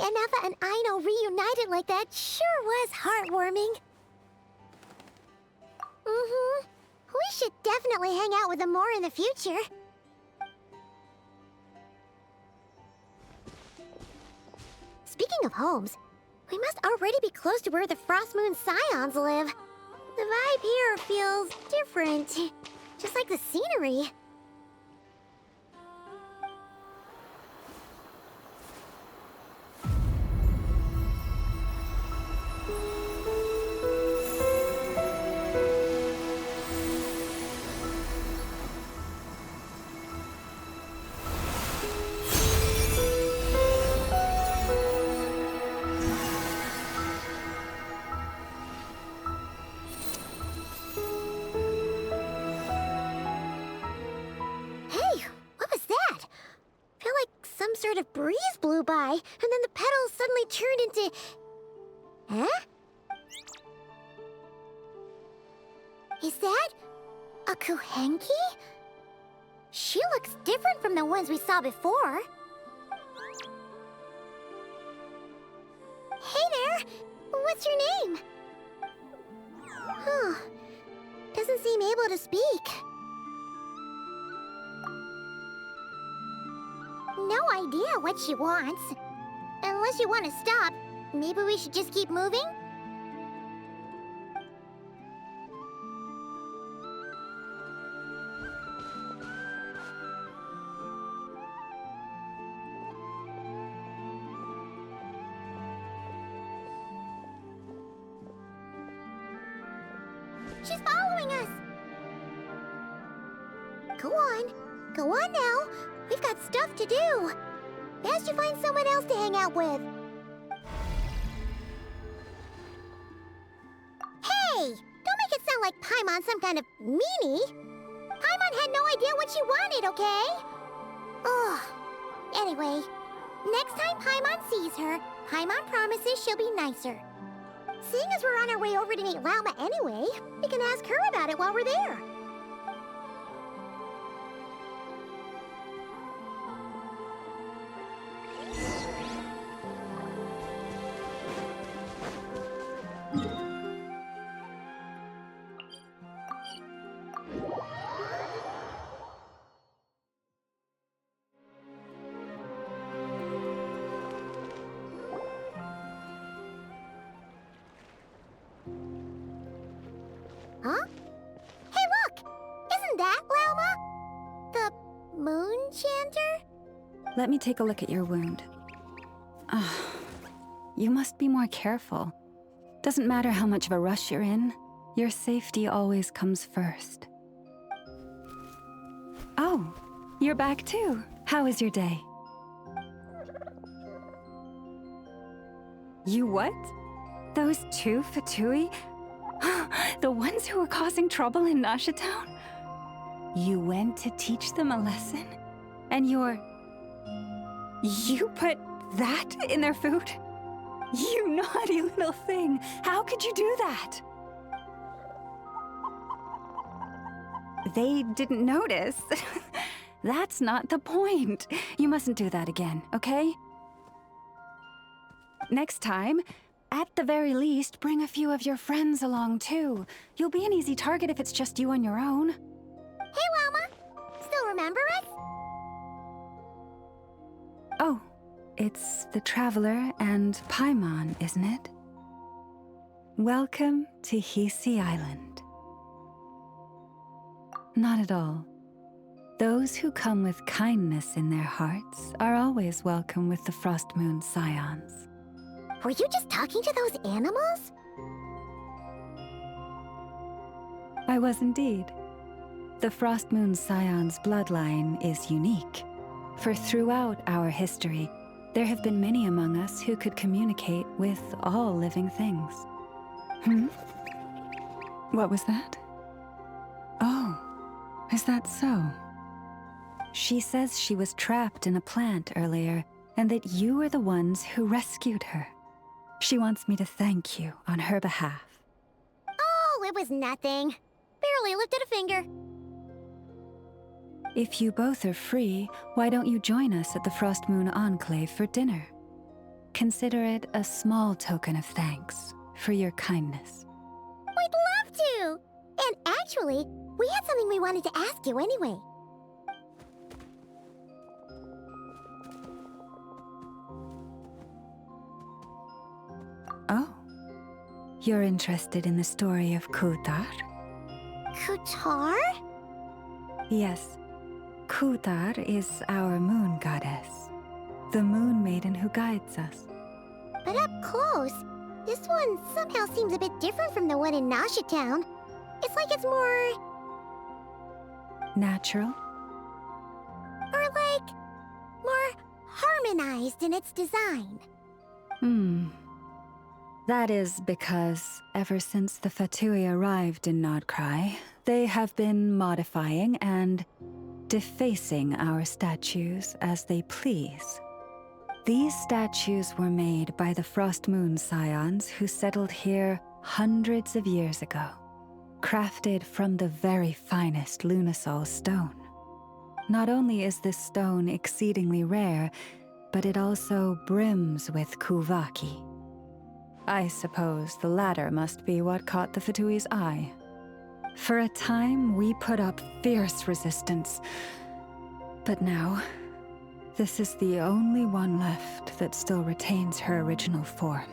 Anafa and Aino reunited like that sure was heartwarming. We should definitely hang out with them more in the future. Speaking of homes, we must already be close to where the Frost Moon Scions live. The vibe here feels different, just like the scenery. Sort of breeze blew by, and then the petals suddenly turned into... Huh? Is that a Kuhenki? She looks different from the ones we saw before. Hey there! What's your name? Huh. Doesn't seem able to speak. No idea what she wants. Unless you want to stop, maybe we should just keep moving? She's following us! Go on. Go on now. We've got stuff to do. Best you find someone else to hang out with. Hey! Don't make it sound like Paimon's some kind of meanie. Paimon had no idea what she wanted, okay? Ugh. Anyway, next time Paimon sees her, Paimon promises she'll be nicer. Seeing as we're on our way over to meet Lauma anyway, we can ask her about it while we're there. Huh? Hey, look! Isn't that Lauma? The moon chanter? Let me take a look at your wound. You must be more careful. Doesn't matter how much of a rush you're in, your safety always comes first. Oh, you're back too. How was your day? You what? Those two Fatui? The ones who were causing trouble in Nasha Town? You went to teach them a lesson? And you put that in their food? You naughty little thing! How could you do that? They didn't notice. That's not the point. You mustn't do that again, okay? Next time, at the very least, bring a few of your friends along too. You'll be an easy target if it's just you on your own. Hey, Wilma! Still remember us? Oh, it's the Traveler and Paimon, isn't it? Welcome to Hiishi Island. Not at all. Those who come with kindness in their hearts are always welcome with the Frost Moon Scions. Were you just talking to those animals? I was indeed. The Frost Moon Scion's bloodline is unique, for throughout our history, there have been many among us who could communicate with all living things. What was that? Oh, is that so? She says she was trapped in a plant earlier, and that you were the ones who rescued her. She wants me to thank you on her behalf. Oh, it was nothing. Barely lifted a finger. If you both are free, why don't you join us at the Frost Moon Enclave for dinner? Consider it a small token of thanks for your kindness. We'd love to! And actually, we had something we wanted to ask you anyway. Oh, you're interested in the story of Kutar? Kutar? Yes. Kutar is our moon goddess, the moon maiden who guides us. But up close, this one somehow seems a bit different from the one in Nasha Town. It's like it's more... natural? Or like... more harmonized in its design. That is because ever since the Fatui arrived in Nod Krai, they have been modifying and defacing our statues as they please. These statues were made by the Frost Moon Scions who settled here hundreds of years ago, crafted from the very finest Lunasol stone. Not only is this stone exceedingly rare, but it also brims with Kuvaki. I suppose the latter must be what caught the Fatui's eye. For a time, we put up fierce resistance. But now, this is the only one left that still retains her original form.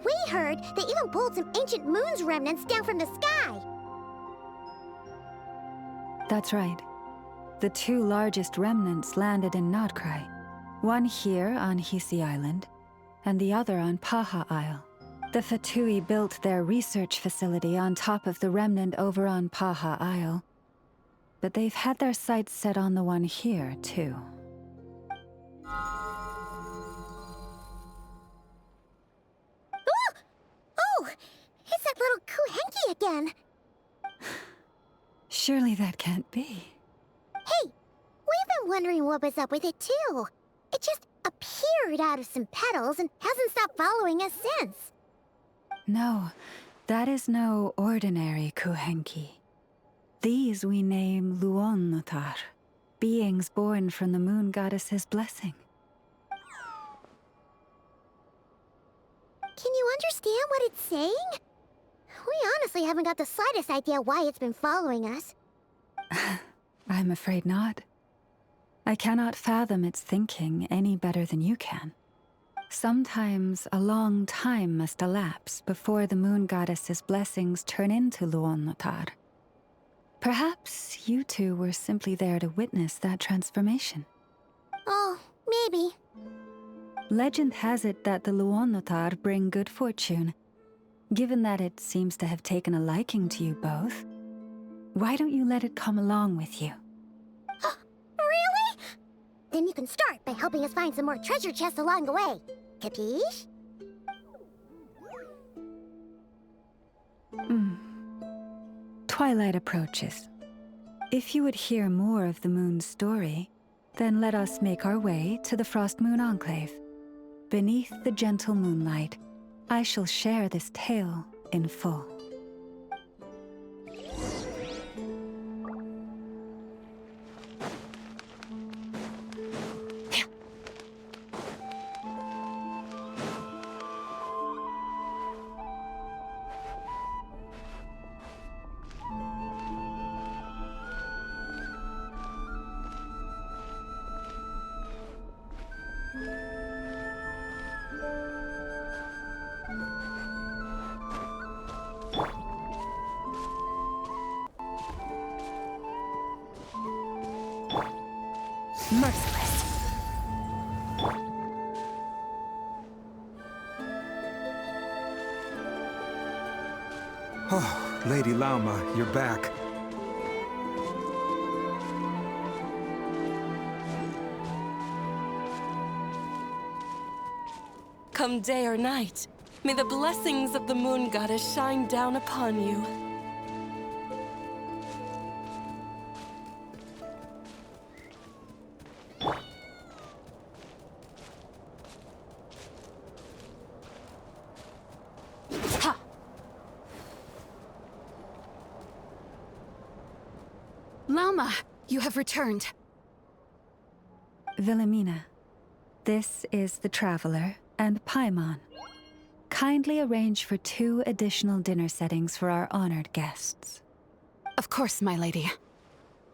We heard they even pulled some ancient moon's remnants down from the sky. That's right. The two largest remnants landed in Nod Krai. One here on Hiishi Island, and the other on Paha Isle. The Fatui built their research facility on top of the remnant over on Paha Isle. But they've had their sights set on the one here, too. Oh! It's that little Kuhenki again! Surely that can't be. Hey! We've been wondering what was up with it, too. It just appeared out of some petals and hasn't stopped following us since. No, that is no ordinary Kuhenki. These we name Luonnotar, beings born from the moon goddess's blessing. Can you understand what it's saying? We honestly haven't got the slightest idea why it's been following us. I'm afraid not. I cannot fathom its thinking any better than you can. Sometimes a long time must elapse before the moon goddess's blessings turn into Luonnotar. Perhaps you two were simply there to witness that transformation. Oh, maybe. Legend has it that the Luonnotar bring good fortune. Given that it seems to have taken a liking to you both, why don't you let it come along with you? Really? Then you can start by helping us find some more treasure chests along the way. Capiche? Twilight approaches. If you would hear more of the moon's story, then let us make our way to the Frost Moon Enclave. Beneath the gentle moonlight, I shall share this tale in full. Merciless. Oh, Lady Lauma, you're back. Come day or night, may the blessings of the Moon Goddess shine down upon you. Lauma, you have returned. Wilhelmina, this is the Traveler and Paimon. Kindly arrange for 2 additional dinner settings for our honored guests. Of course, my lady.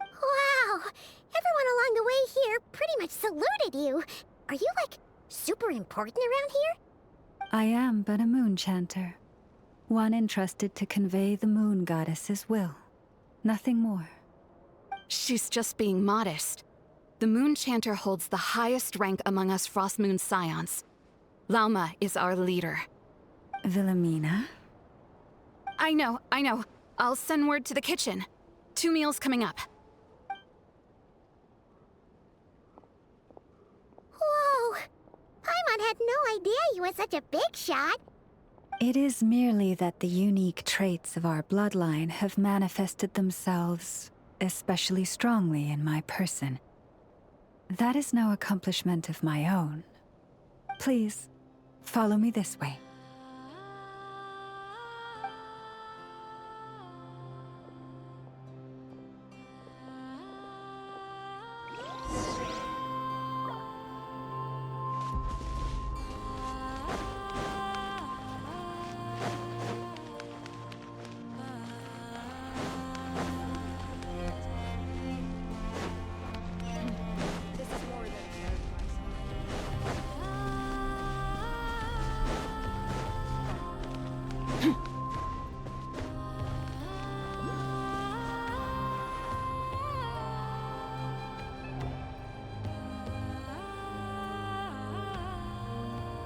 Wow! Everyone along the way here pretty much saluted you. Are you, like, super important around here? I am but a moon chanter, one entrusted to convey the moon goddess's will. Nothing more. She's just being modest. The Moon Chanter holds the highest rank among us Frost Moon Scions. Lauma is our leader. Wilhelmina? I know. I'll send word to the kitchen. 2 meals coming up. Whoa! Paimon had no idea you were such a big shot. It is merely that the unique traits of our bloodline have manifested themselves especially strongly in my person. That is no accomplishment of my own. Please, follow me this way.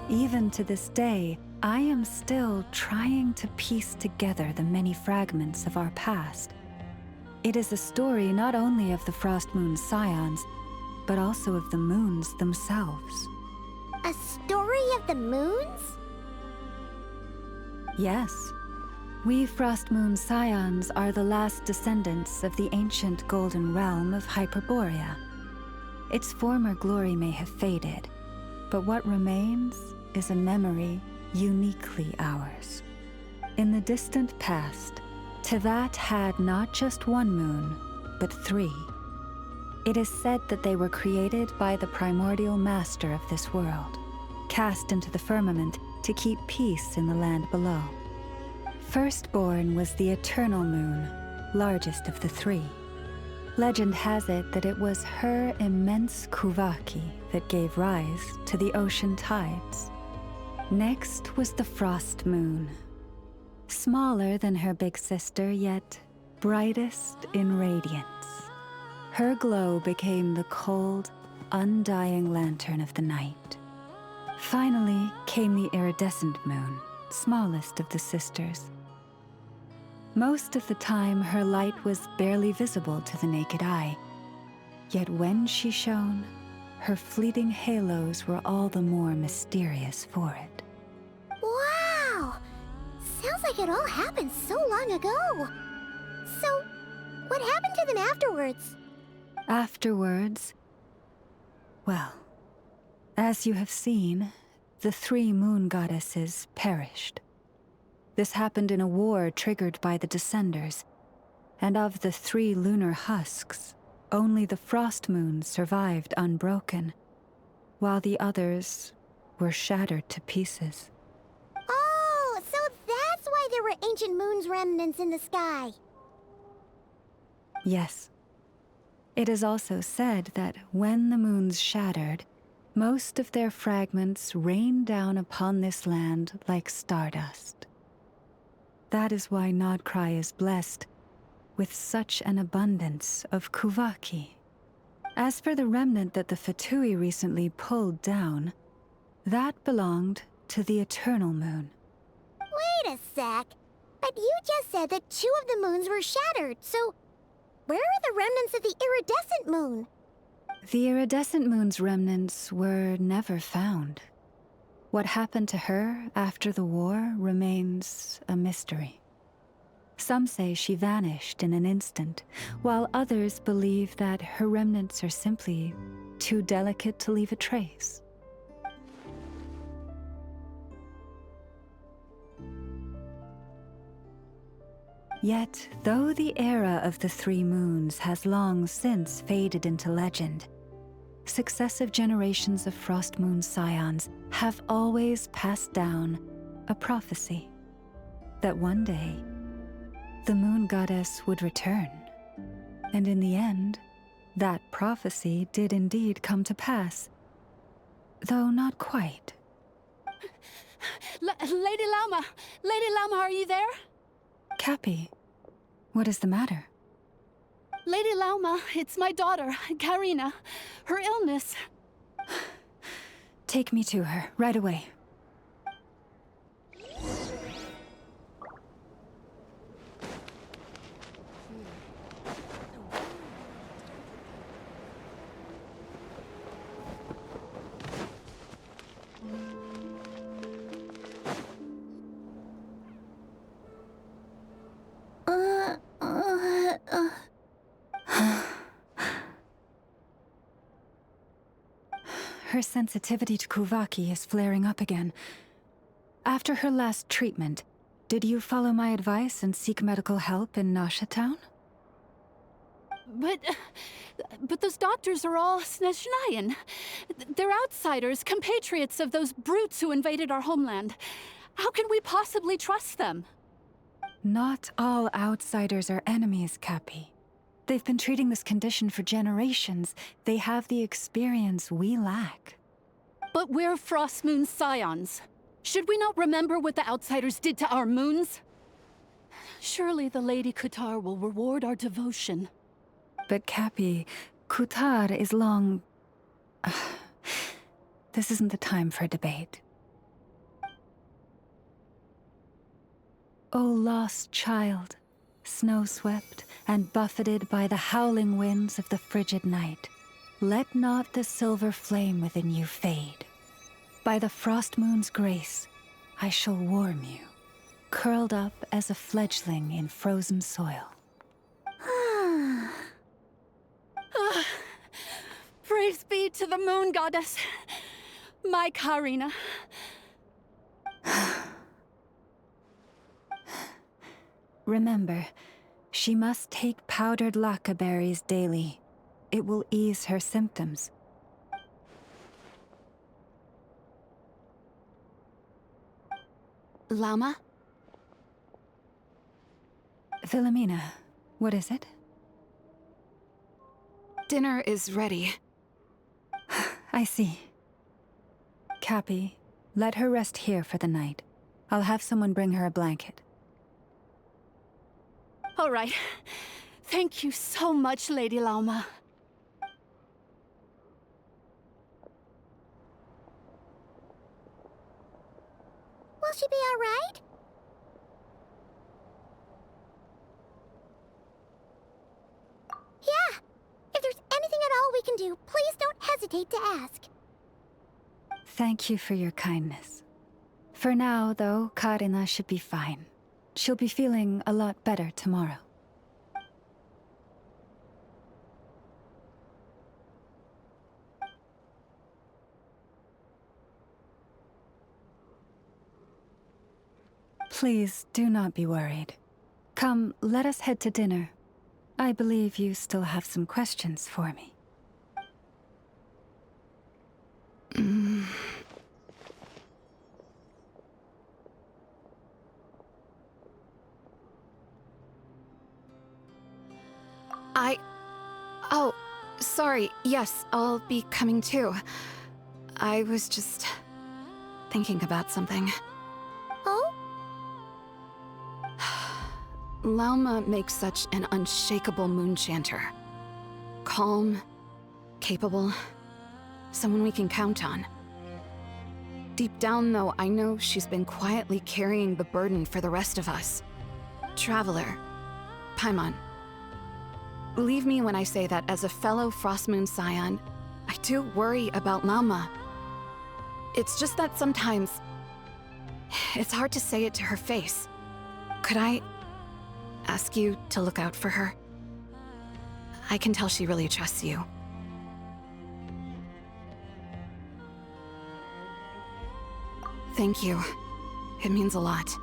Even to this day, I am still trying to piece together the many fragments of our past. It is a story not only of the Frost Moon Scions, but also of the moons themselves. A story of the moons? Yes. We Frost Moon Scions are the last descendants of the ancient golden realm of Hyperborea. Its former glory may have faded, but what remains is a memory uniquely ours. In the distant past, Teyvat had not just one moon, but 3. It is said that they were created by the primordial master of this world, cast into the firmament to keep peace in the land below. Firstborn was the eternal moon, largest of the 3. Legend has it that it was her immense kuvaki that gave rise to the ocean tides. Next was the Frost Moon. Smaller than her big sister, yet brightest in radiance. Her glow became the cold, undying lantern of the night. Finally came the iridescent moon, smallest of the sisters. Most of the time, her light was barely visible to the naked eye. Yet when she shone, her fleeting halos were all the more mysterious for it. Wow! Sounds like like it all happened so long ago. So, what happened to them afterwards? Afterwards, well, as you have seen, the 3 moon goddesses perished. This happened in a war triggered by the Descenders, and of the 3 lunar husks, only the frost moons survived unbroken, while the others were shattered to pieces. Oh, so that's why there were ancient moon's remnants in the sky. Yes. It is also said that when the moons shattered, most of their fragments rained down upon this land like stardust. That is why Nod Krai is blessed with such an abundance of Kuvaki. As for the remnant that the Fatui recently pulled down, that belonged to the Eternal Moon. Wait a sec. But you just said that 2 of the moons were shattered, so where are the remnants of the iridescent moon? The iridescent moon's remnants were never found. What happened to her after the war remains a mystery. Some say she vanished in an instant, while others believe that her remnants are simply too delicate to leave a trace. Yet, though the era of the 3 moons has long since faded into legend, successive generations of Frost Moon Scions have always passed down a prophecy that one day the moon goddess would return. And in the end, that prophecy did indeed come to pass, though not quite. Lady Lauma! Lady Lauma, are you there? Cappy, what is the matter? Lady Lauma, it's my daughter, Katheryne. Her illness. Take me to her, right away. Her sensitivity to Kuvaki is flaring up again. After her last treatment, did you follow my advice and seek medical help in Nasha Town? But those doctors are all Snezhnayan. They're outsiders, compatriots of those brutes who invaded our homeland. How can we possibly trust them? Not all outsiders are enemies, Cappy. They've been treating this condition for generations. They have the experience we lack. But we're Frost Moon Scions. Should we not remember what the outsiders did to our moons? Surely the Lady Kutar will reward our devotion. But Cappy, Kutar is long... This isn't the time for a debate. O lost child, snow-swept and buffeted by the howling winds of the frigid night, let not the silver flame within you fade. By the frost moon's grace, I shall warm you, curled up as a fledgling in frozen soil. Praise be to the moon goddess, my Katheryne. Remember, she must take powdered laka berries daily. It will ease her symptoms. Lauma? Philomena, what is it? Dinner is ready. I see. Cappy, let her rest here for the night. I'll have someone bring her a blanket. All right. Thank you so much, Lady Lauma. Will she be all right? Yeah. If there's anything at all we can do, please don't hesitate to ask. Thank you for your kindness. For now, though, Katheryne should be fine. she'll be feeling a lot better tomorrow. Please do not be worried. Come, let us head to dinner. I believe you still have some questions for me. Oh, sorry. Yes, I'll be coming too. I was just thinking about something. Oh? Lauma makes such an unshakable moonchanter. Calm, capable, someone we can count on. Deep down, though, I know she's been quietly carrying the burden for the rest of us. Traveler, Paimon. Believe me when I say that as a fellow Frostmoon Scion, I do worry about Lauma. It's just that sometimes it's hard to say it to her face. Could I ask you to look out for her? I can tell she really trusts you. Thank you. It means a lot.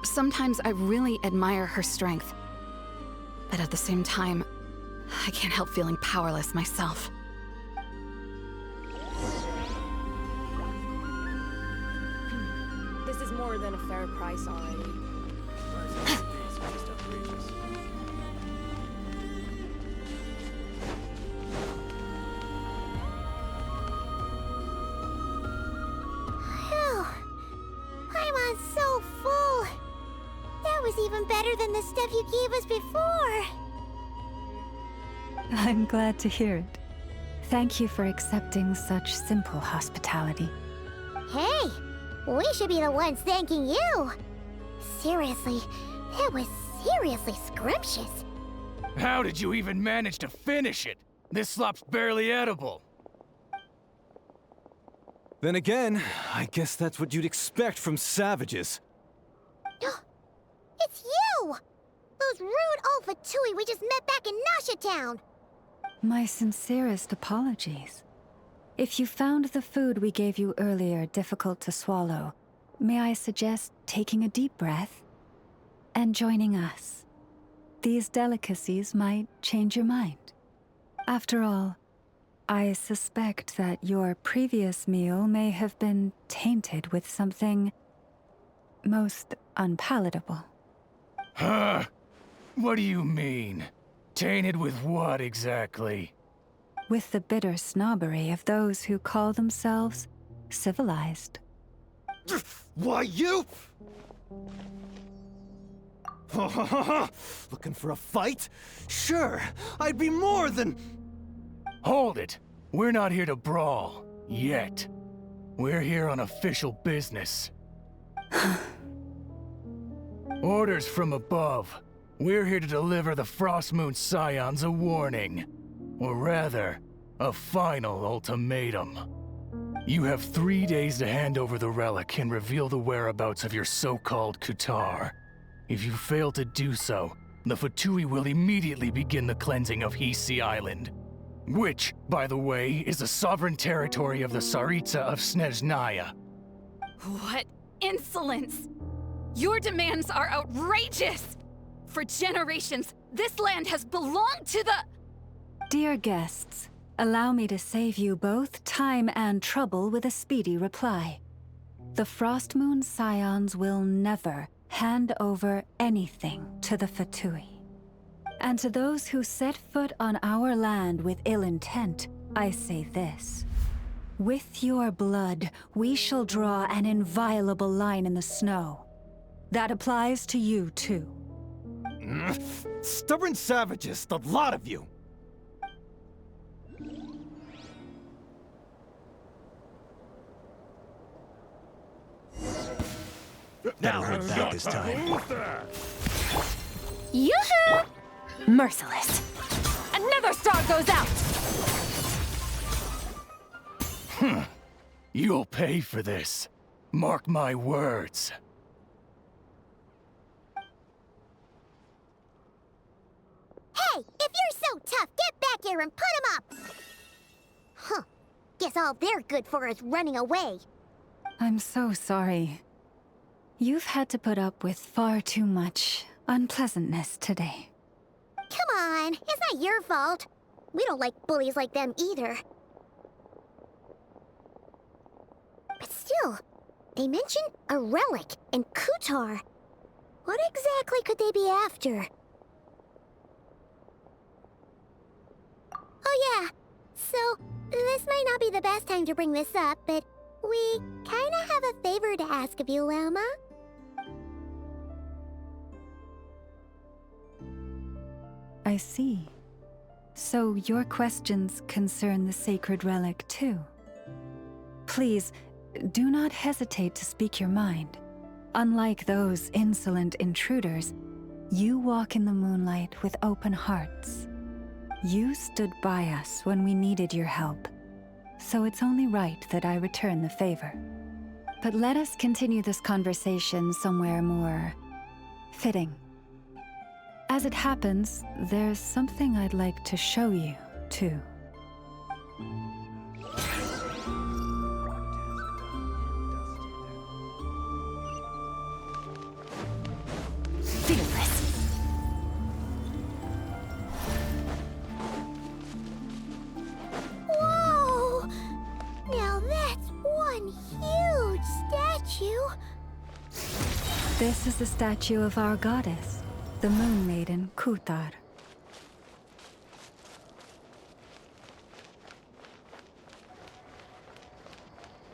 Sometimes I really admire her strength. But at the same time, I can't help feeling powerless myself. This is more than a fair price already. Phew. Paimon's so full. That was even better than the stuff you gave us before. I'm glad to hear it. Thank you for accepting such simple hospitality. Hey, we should be the ones thanking you. Seriously, that was seriously scrumptious. How did you even manage to finish it? This slop's barely edible. Then again, I guess that's what you'd expect from savages. It's you! Those rude old Fatui we just met back in Nasha Town! My sincerest apologies. If you found the food we gave you earlier difficult to swallow, may I suggest taking a deep breath and joining us? These delicacies might change your mind. After all, I suspect that your previous meal may have been tainted with something most unpalatable. Huh? What do you mean? Tainted with what exactly? With the bitter snobbery of those who call themselves civilized. Why, you? Looking for a fight? Sure, I'd be more than... Hold it! We're not here to brawl. Yet. We're here on official business. Orders from above. We're here to deliver the Frostmoon Scions a warning. Or rather, a final ultimatum. You have 3 days to hand over the relic and reveal the whereabouts of your so-called Kutar. If you fail to do so, the Fatui will immediately begin the cleansing of Hiishi Island. Which, by the way, is the sovereign territory of the Tsaritsa of Snezhnaya. What insolence! Your demands are outrageous! For generations, this land has belonged to the... Dear guests, allow me to save you both time and trouble with a speedy reply. The Frostmoon Scions will never hand over anything to the Fatui. And to those who set foot on our land with ill intent, I say this. With your blood, we shall draw an inviolable line in the snow. That applies to you, too. Stubborn savages, the lot of you! Better head back this time. Yoo-hoo! Merciless. Another star goes out! You'll pay for this. Mark my words. You tough, get back here and put him up! Huh. Guess all they're good for is running away. I'm so sorry. You've had to put up with far too much unpleasantness today. Come on, it's not your fault. We don't like bullies like them either. But still, they mentioned a relic in Kutar. What exactly could they be after? Oh yeah, so this might not be the best time to bring this up, but we kinda have a favor to ask of you, Lama. I see. So your questions concern the sacred relic too. Please, do not hesitate to speak your mind. Unlike those insolent intruders, you walk in the moonlight with open hearts. You stood by us when we needed your help, so it's only right that I return the favor. But let us continue this conversation somewhere more fitting. As it happens, there's something I'd like to show you, too. Fearless. Whoa! Now that's one huge statue. This is the statue of our goddess, the Moon Maiden Kutar.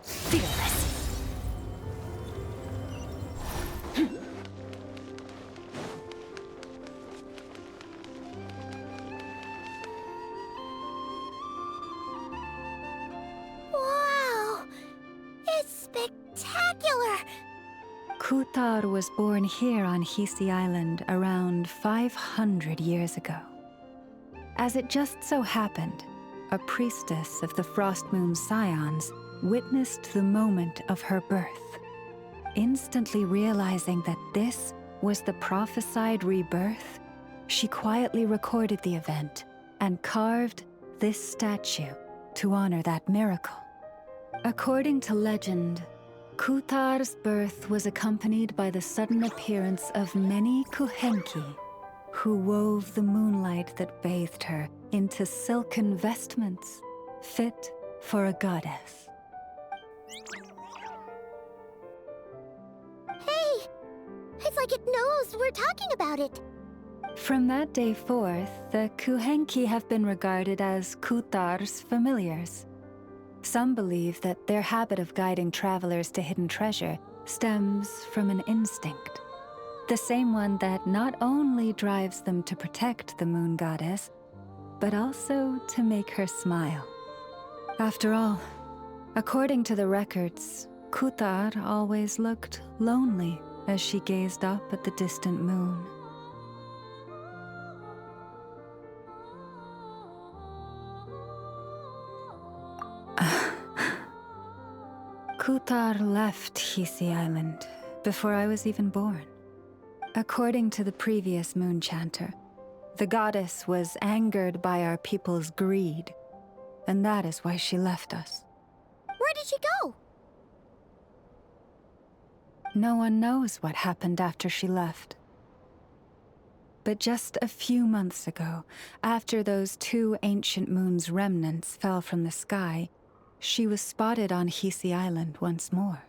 Fearless. Wow! It's spectacular! Kutar was born here on Hiishi Island around 500 years ago. As it just so happened, a priestess of the Frost Moon Scions witnessed the moment of her birth. Instantly realizing that this was the prophesied rebirth, she quietly recorded the event and carved this statue to honor that miracle. According to legend, Kutar's birth was accompanied by the sudden appearance of many Kuhenki, who wove the moonlight that bathed her into silken vestments fit for a goddess. Hey! It's like it knows we're talking about it. From that day forth, the Kuhenki have been regarded as Kutar's familiars. Some believe that their habit of guiding travelers to hidden treasure stems from an instinct. The same one that not only drives them to protect the moon goddess, but also to make her smile. After all, according to the records, Kutar always looked lonely as she gazed up at the distant moon. Kutar left Hiishi Island before I was even born. According to the previous moon chanter, the goddess was angered by our people's greed, and that is why she left us. Where did she go? No one knows what happened after she left. But just a few months ago, after those two ancient moons' remnants fell from the sky, she was spotted on Hiishi Island once more.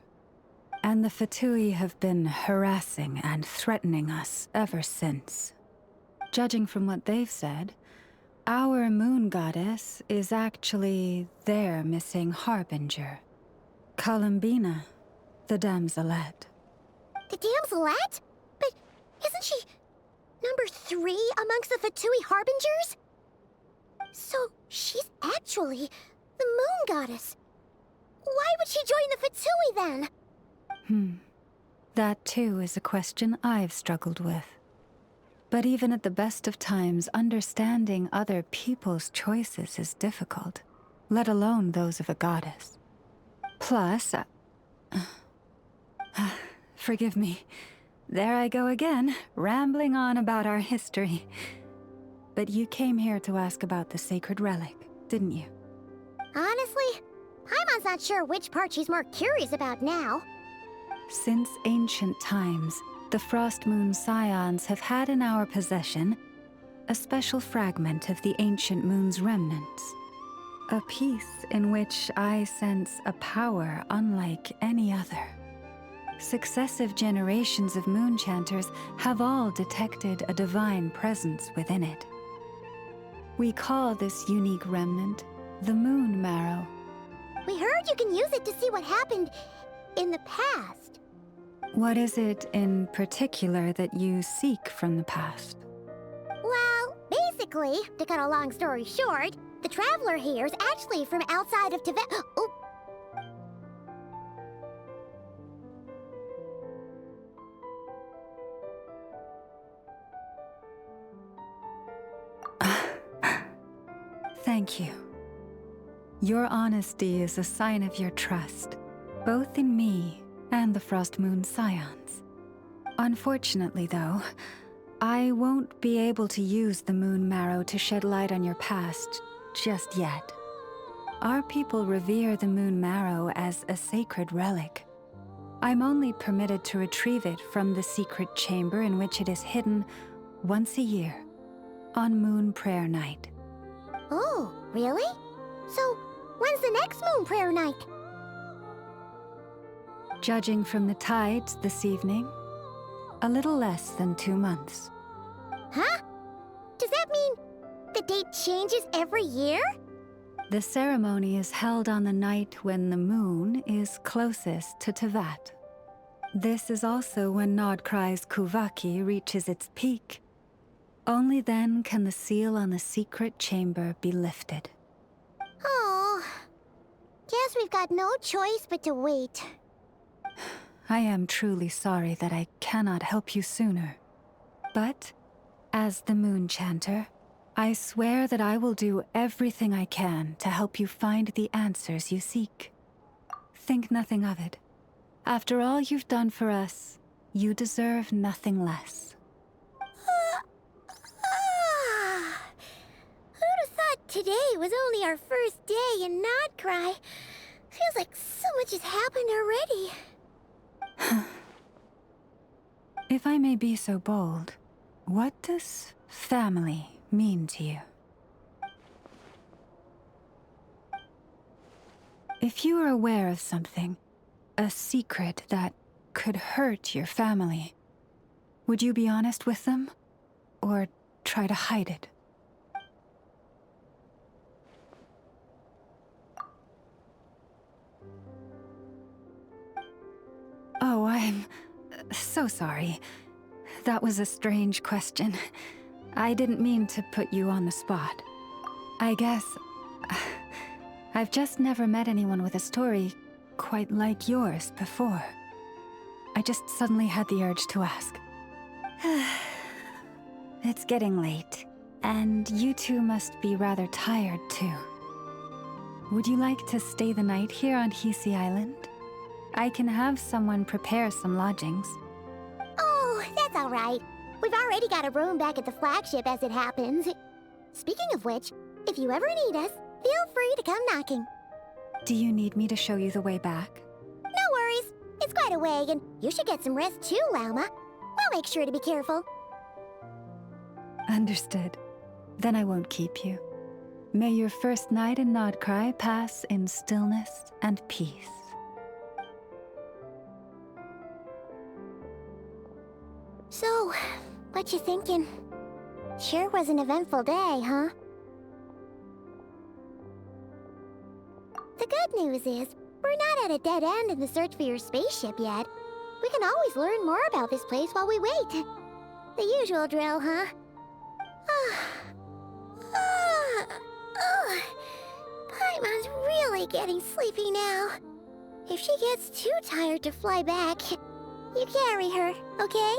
And the Fatui have been harassing and threatening us ever since. Judging from what they've said, our moon goddess is actually their missing harbinger, Columbina, the damselette. The damselette? But isn't she number 3 amongst the Fatui harbingers? So she's actually the moon goddess. Why would she join the Fatui then? That too is a question I've struggled with. But even at the best of times, understanding other people's choices is difficult, let alone those of a goddess. Plus, forgive me, there I go again, rambling on about our history. but you came here to ask about the sacred relic, didn't you? Honestly, Paimon's not sure which part she's more curious about now. Since ancient times, the Frost Moon Scions have had in our possession a special fragment of the ancient moon's remnants. A piece in which I sense a power unlike any other. Successive generations of moonchanters have all detected a divine presence within it. We call this unique remnant the Moon Marrow. We heard you can use it to see what happened in the past. What is it in particular that you seek from the past? Well, basically, to cut a long story short, the traveler here is actually from outside of Tibet. Oh. Thank you. Your honesty is a sign of your trust, both in me and the Frost Moon Scions. Unfortunately, though, I won't be able to use the Moon Marrow to shed light on your past just yet. Our people revere the Moon Marrow as a sacred relic. I'm only permitted to retrieve it from the secret chamber in which it is hidden once a year, on Moon Prayer Night. Oh, really? So, when's the next Moon Prayer Night? Judging from the tides this evening, a little less than 2 months. Huh? Does that mean the date changes every year? The ceremony is held on the night when the moon is closest to Tevat. This is also when Nod Krai's Kuvaki reaches its peak. Only then can the seal on the secret chamber be lifted. Oh, guess we've got no choice but to wait. I am truly sorry that I cannot help you sooner. But, as the Moon Chanter, I swear that I will do everything I can to help you find the answers you seek. Think nothing of it. After all you've done for us, you deserve nothing less. Who'd have thought today was only our first day in Nod Krai? Feels like so much has happened already. If I may be so bold, what does family mean to you? If you are aware of something, a secret that could hurt your family, would you be honest with them? Or try to hide it? Oh, I'm so sorry. That was a strange question. I didn't mean to put you on the spot. I guess I've just never met anyone with a story quite like yours before. I just suddenly had the urge to ask. It's getting late, and you two must be rather tired too. Would you like to stay the night here on Hiishi Island? I can have someone prepare some lodgings. Oh, that's all right. We've already got a room back at the flagship as it happens. Speaking of which, if you ever need us, feel free to come knocking. Do you need me to show you the way back? No worries. It's quite a way, and you should get some rest too, Lauma. We'll make sure to be careful. Understood. Then I won't keep you. May your first night in Nod Krai pass in stillness and peace. So, what you thinking? Sure was an eventful day, huh? The good news is, we're not at a dead end in the search for your spaceship yet. We can always learn more about this place while we wait. The usual drill, huh? Paimon's really getting sleepy now. If she gets too tired to fly back, you carry her, okay?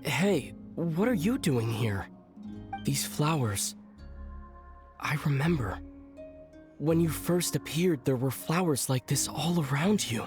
Hey, what are you doing here? These flowers. I remember. When you first appeared, there were flowers like this all around you.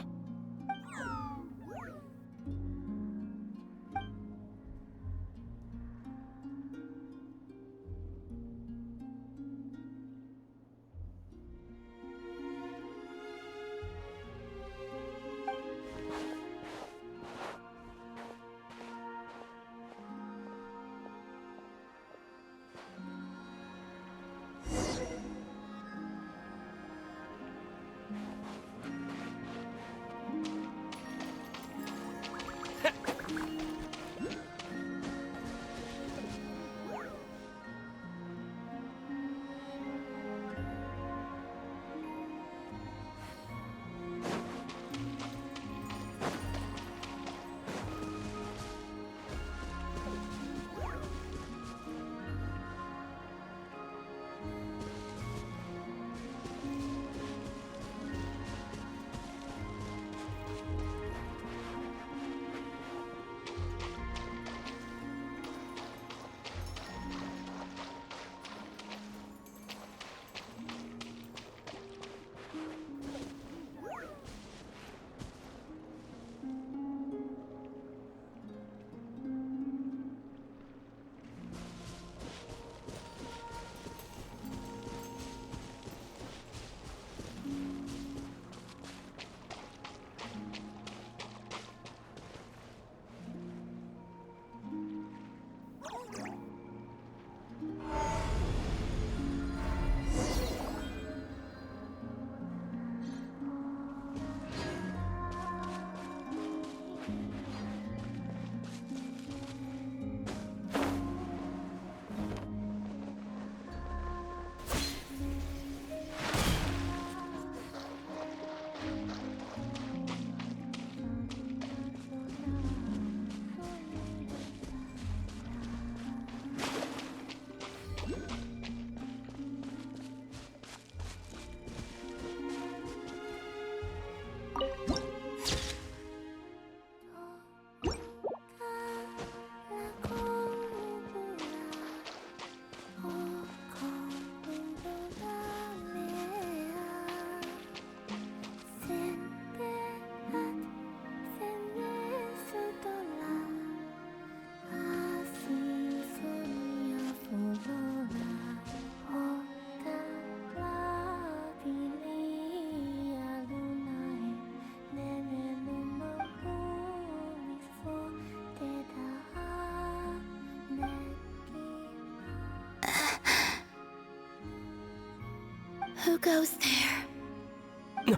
Who goes there?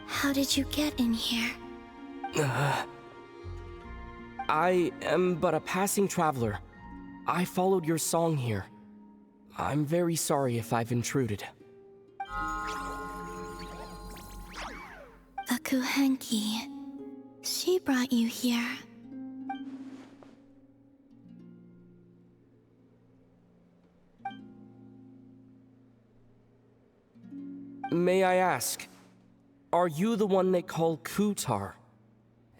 How did you get in here? I am but a passing traveler. I followed your song here. I'm very sorry if I've intruded. The Kuhenki. She brought you here. May I ask, are you the one they call Kutar?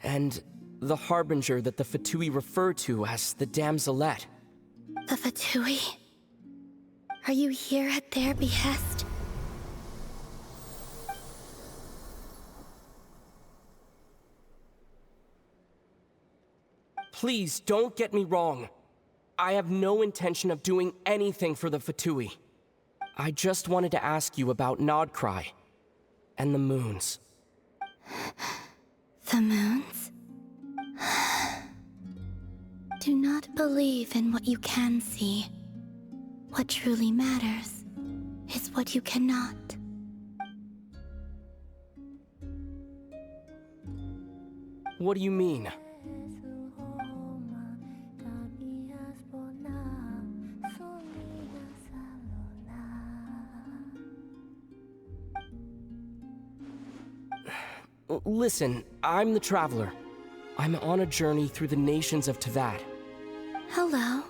And the harbinger that the Fatui refer to as the Damselette? The Fatui? Are you here at their behest? Please, don't get me wrong. I have no intention of doing anything for the Fatui. I just wanted to ask you about Nod Krai and the moons. The moons? Do not believe in what you can see. What truly matters is what you cannot. What do you mean? Listen, I'm the Traveler. I'm on a journey through the nations of Teyvat. Hello.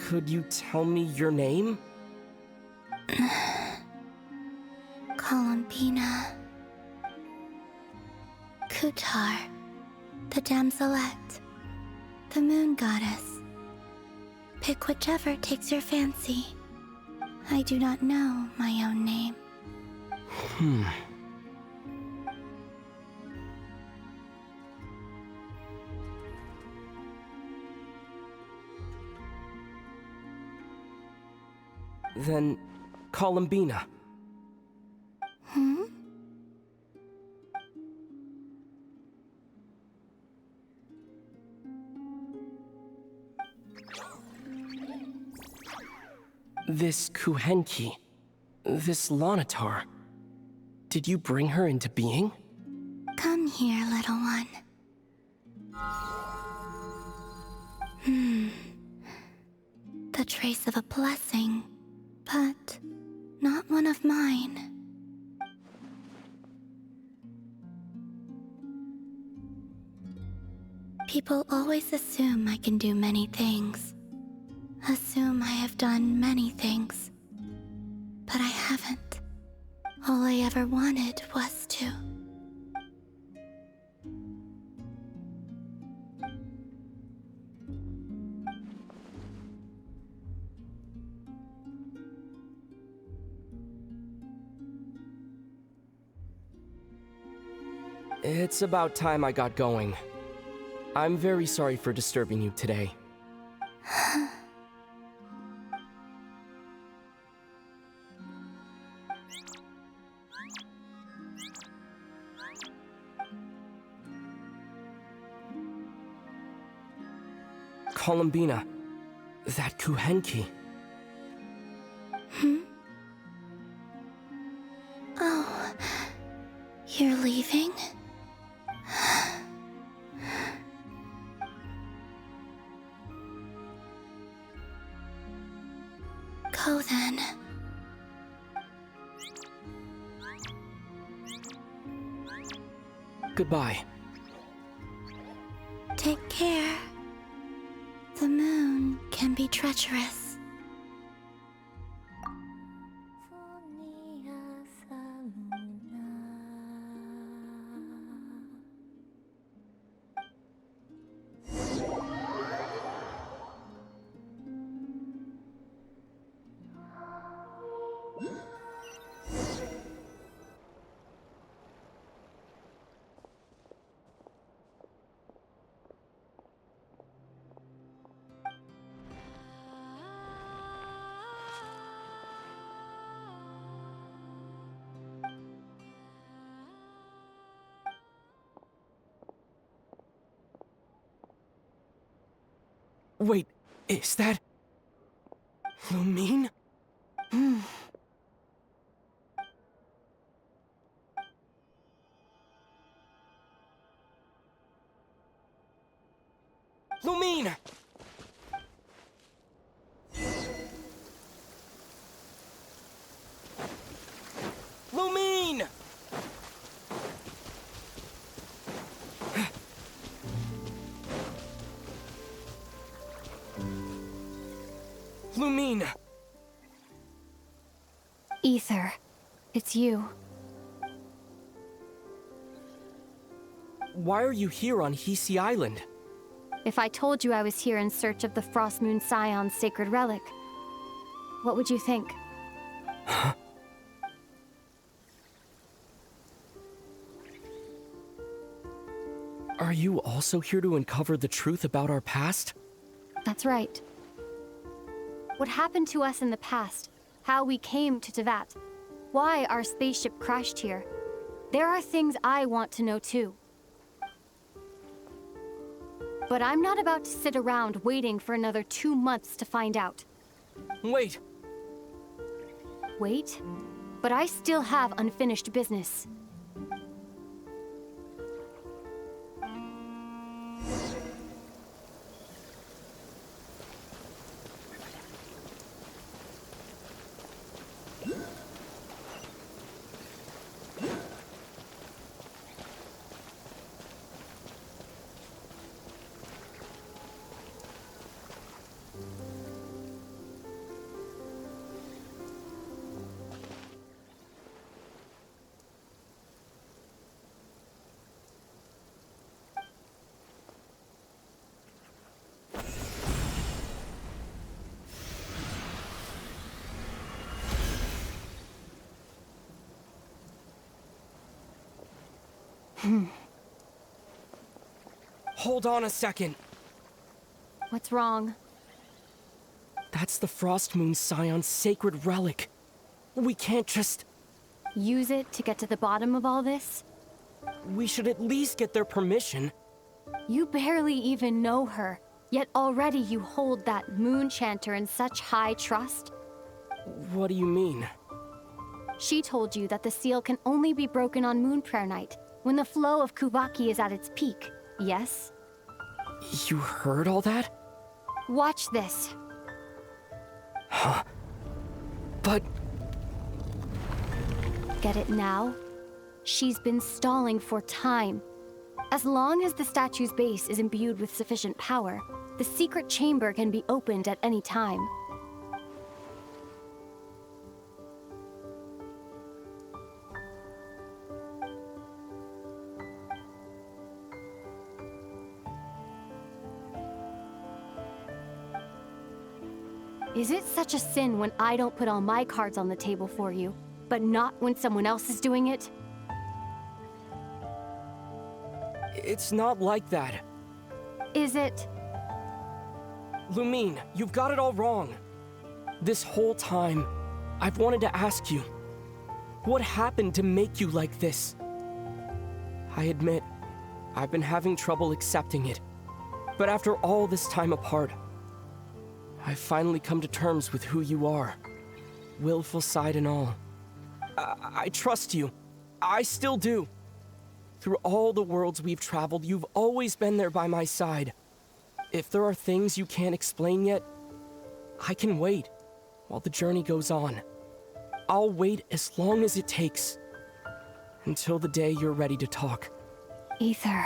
Could you tell me your name? Columbina. Kutar, the damselette, the moon goddess. Pick whichever takes your fancy. I do not know my own name. Then, Columbina. This Kuhenki, this Lanatar, did you bring her into being? Come here, little one. The trace of a blessing, but not one of mine. People always assume I can do many things. Assume I have done many things. But I haven't. All I ever wanted was to. It's about time I got going. I'm very sorry for disturbing you today. Columbina, that Kuhenki. Oh, you're leaving? Go then. Goodbye. Take care. The moon can be treacherous. Wait, is that... Lumine? Lumine! Lumine! Lumine! Ether, it's you. Why are you here on Hiishi Island? If I told you I was here in search of the Frost Moon Scion's sacred relic, what would you think? Are you also here to uncover the truth about our past? That's right. What happened to us in the past, how we came to Teyvat, why our spaceship crashed here. There are things I want to know too. But I'm not about to sit around waiting for another 2 months to find out. Wait! Wait? But I still have unfinished business. Hold on a second. What's wrong? That's the Frost Moon Scion's sacred relic. We can't just... Use it to get to the bottom of all this? We should at least get their permission. You barely even know her, yet already you hold that moon chanter in such high trust? What do you mean? She told you that the seal can only be broken on Moon Prayer Night, when the flow of Kuvaki is at its peak, yes? You heard all that? Watch this. Huh? But... Get it now? She's been stalling for time. As long as the statue's base is imbued with sufficient power, the secret chamber can be opened at any time. Is it such a sin when I don't put all my cards on the table for you, but not when someone else is doing it? It's not like that. Is it? Lumine, you've got it all wrong. This whole time, I've wanted to ask you, what happened to make you like this? I admit, I've been having trouble accepting it. But after all this time apart, I've finally come to terms with who you are. Willful side and all. I trust you. I still do. Through all the worlds we've traveled, you've always been there by my side. If there are things you can't explain yet, I can wait while the journey goes on. I'll wait as long as it takes. Until the day you're ready to talk. Ether.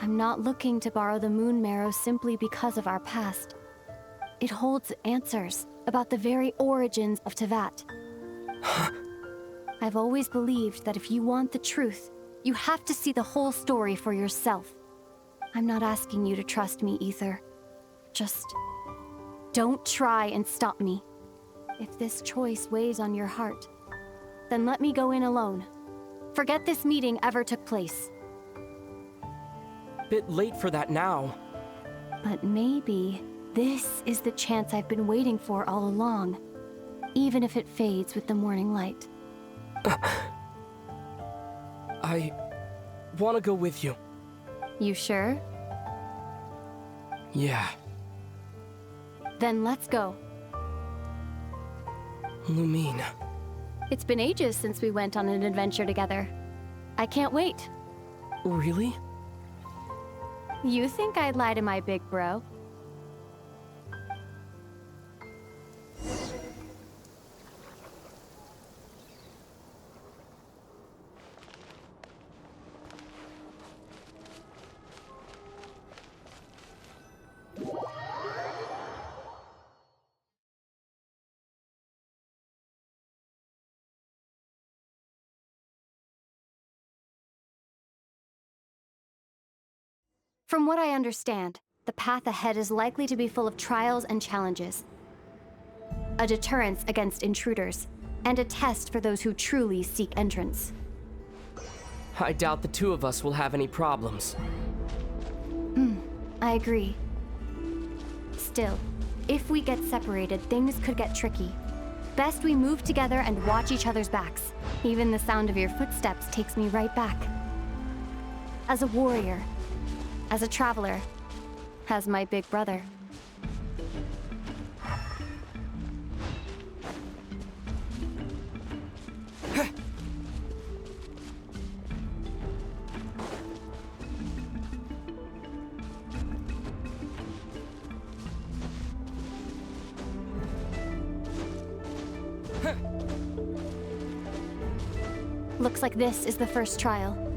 I'm not looking to borrow the moon marrow simply because of our past. It holds answers about the very origins of Teyvat. I've always believed that if you want the truth, you have to see the whole story for yourself. I'm not asking you to trust me, Ether. Just don't try and stop me. If this choice weighs on your heart, then let me go in alone. Forget this meeting ever took place. Bit late for that now. But maybe this is the chance I've been waiting for all along, even if it fades with the morning light. I want to go with you. You sure? Yeah. Then let's go. Lumine. It's been ages since we went on an adventure together. I can't wait. Really? You think I'd lie to my big bro? From what I understand, the path ahead is likely to be full of trials and challenges. A deterrence against intruders, and a test for those who truly seek entrance. I doubt the two of us will have any problems. I agree. Still, if we get separated, things could get tricky. Best we move together and watch each other's backs. Even the sound of your footsteps takes me right back. As a warrior, as a traveler, as my big brother. Looks like this is the first trial.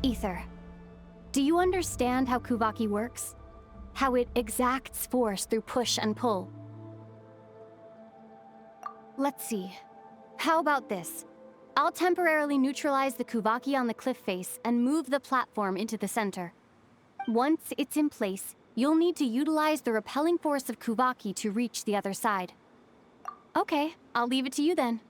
Ether, do you understand how Kuvaki works? How it exacts force through push and pull? Let's see. How about this? I'll temporarily neutralize the Kuvaki on the cliff face and move the platform into the center. Once it's in place, you'll need to utilize the repelling force of Kuvaki to reach the other side. Okay, I'll leave it to you then.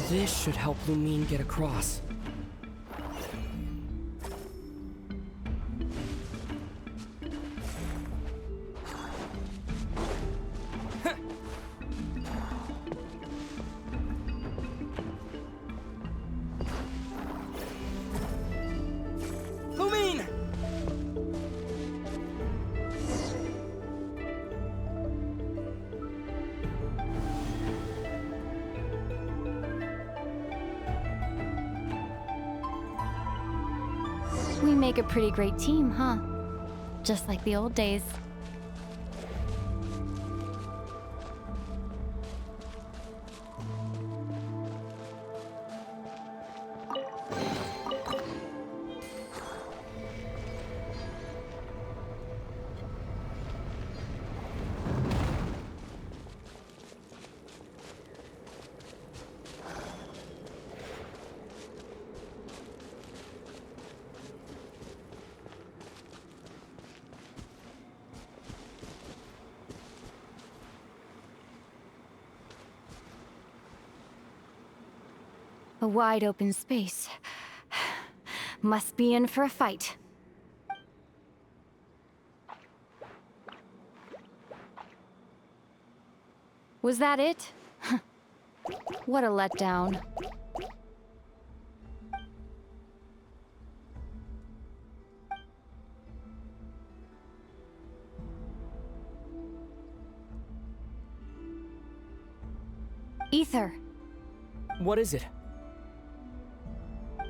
This should help Lumine get across. Lumine! We make a pretty great team, huh? Just like the old days. A wide open space. Must be in for a fight. Was that it? What a letdown. Ether. What is it?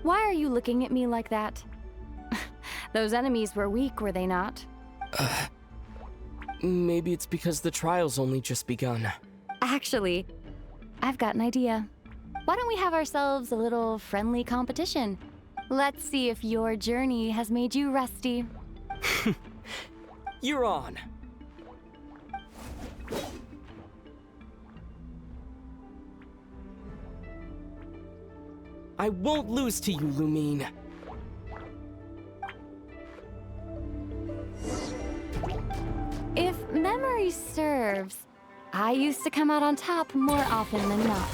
Why are you looking at me like that? Those enemies were weak, were they not? Maybe it's because the trial's only just begun. Actually, I've got an idea. Why don't we have ourselves a little friendly competition? Let's see if your journey has made you rusty. You're on. I won't lose to you, Lumine. If memory serves, I used to come out on top more often than not.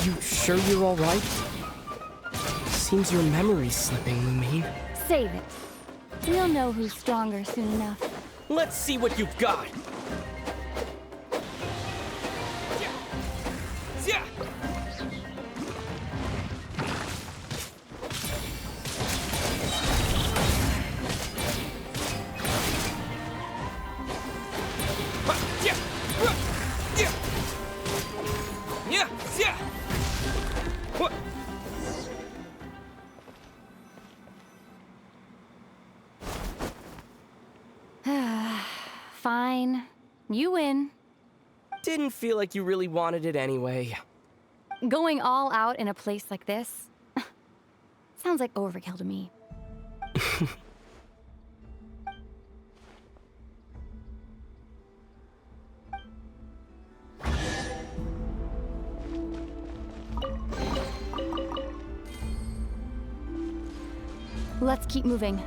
You sure you're all right? Seems your memory's slipping, Lumine. Save it. We'll know who's stronger soon enough. Let's see what you've got. Fine. You win. Didn't feel like you really wanted it anyway. Going all out in a place like this? Sounds like overkill to me. Let's keep moving.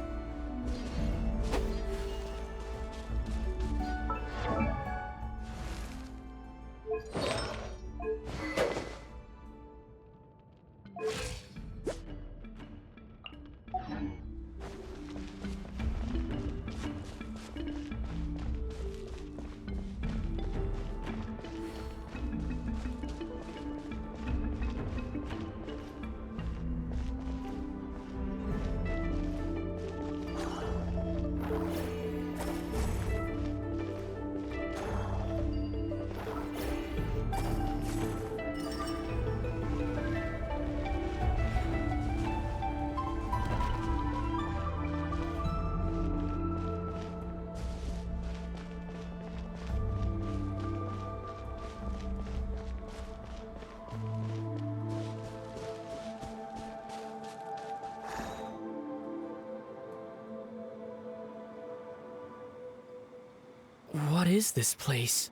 is this place?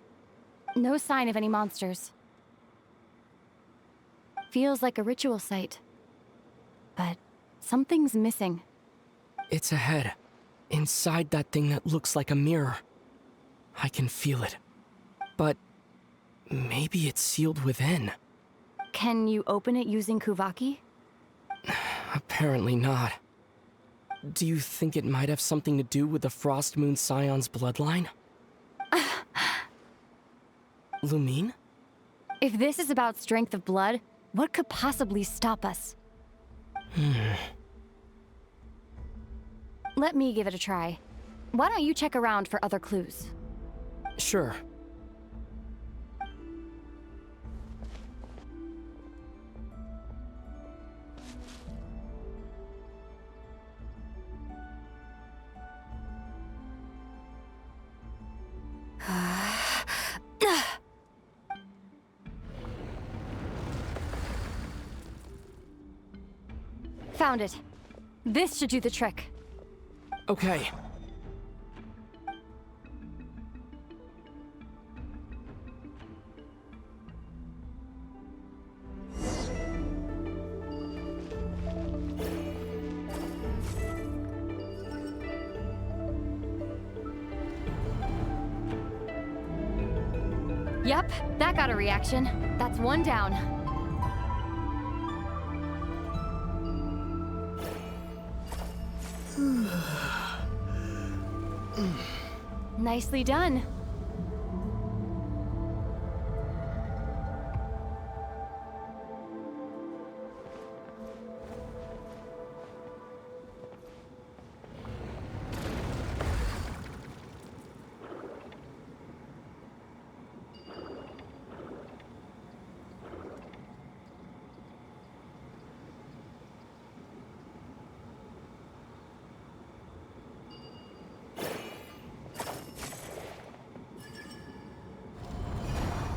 No sign of any monsters. Feels like a ritual site. But something's missing. It's ahead. Inside that thing that looks like a mirror. I can feel it. But maybe it's sealed within. Can you open it using Kuvaki? Apparently not. Do you think it might have something to do with the Frost Moon Scion's bloodline? Lumine? If this is about strength of blood, what could possibly stop us? Let me give it a try. Why don't you check around for other clues? Sure. Found it. This should do the trick. Okay. Yep, that got a reaction. That's one down. Nicely done.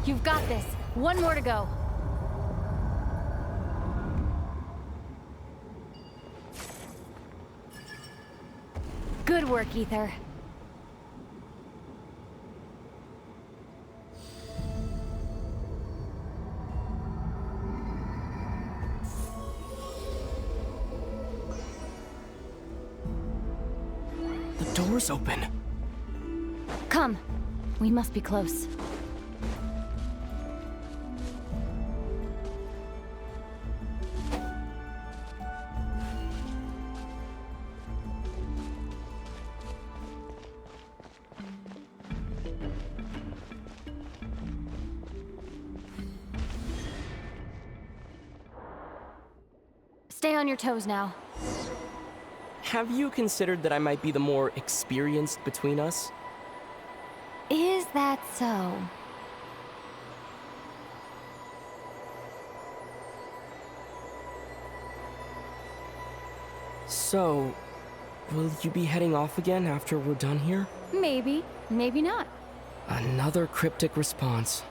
You've got this. One more to go. Good work, Ether. The door's open. Come. We must be close. Stay on your toes now. Have you considered that I might be the more experienced between us? Is that so? So, will you be heading off again after we're done here? Maybe, maybe not. Another cryptic response.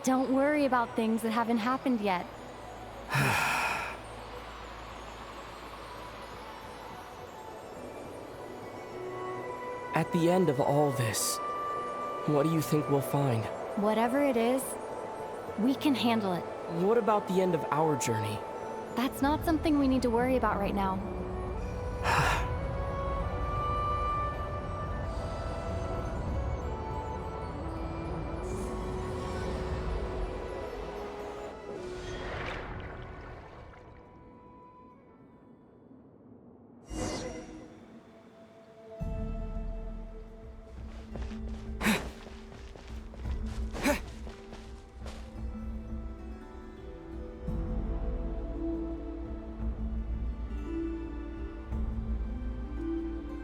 Don't worry about things that haven't happened yet. At the end of all this, what do you think we'll find? Whatever it is, we can handle it. What about the end of our journey? That's not something we need to worry about right now.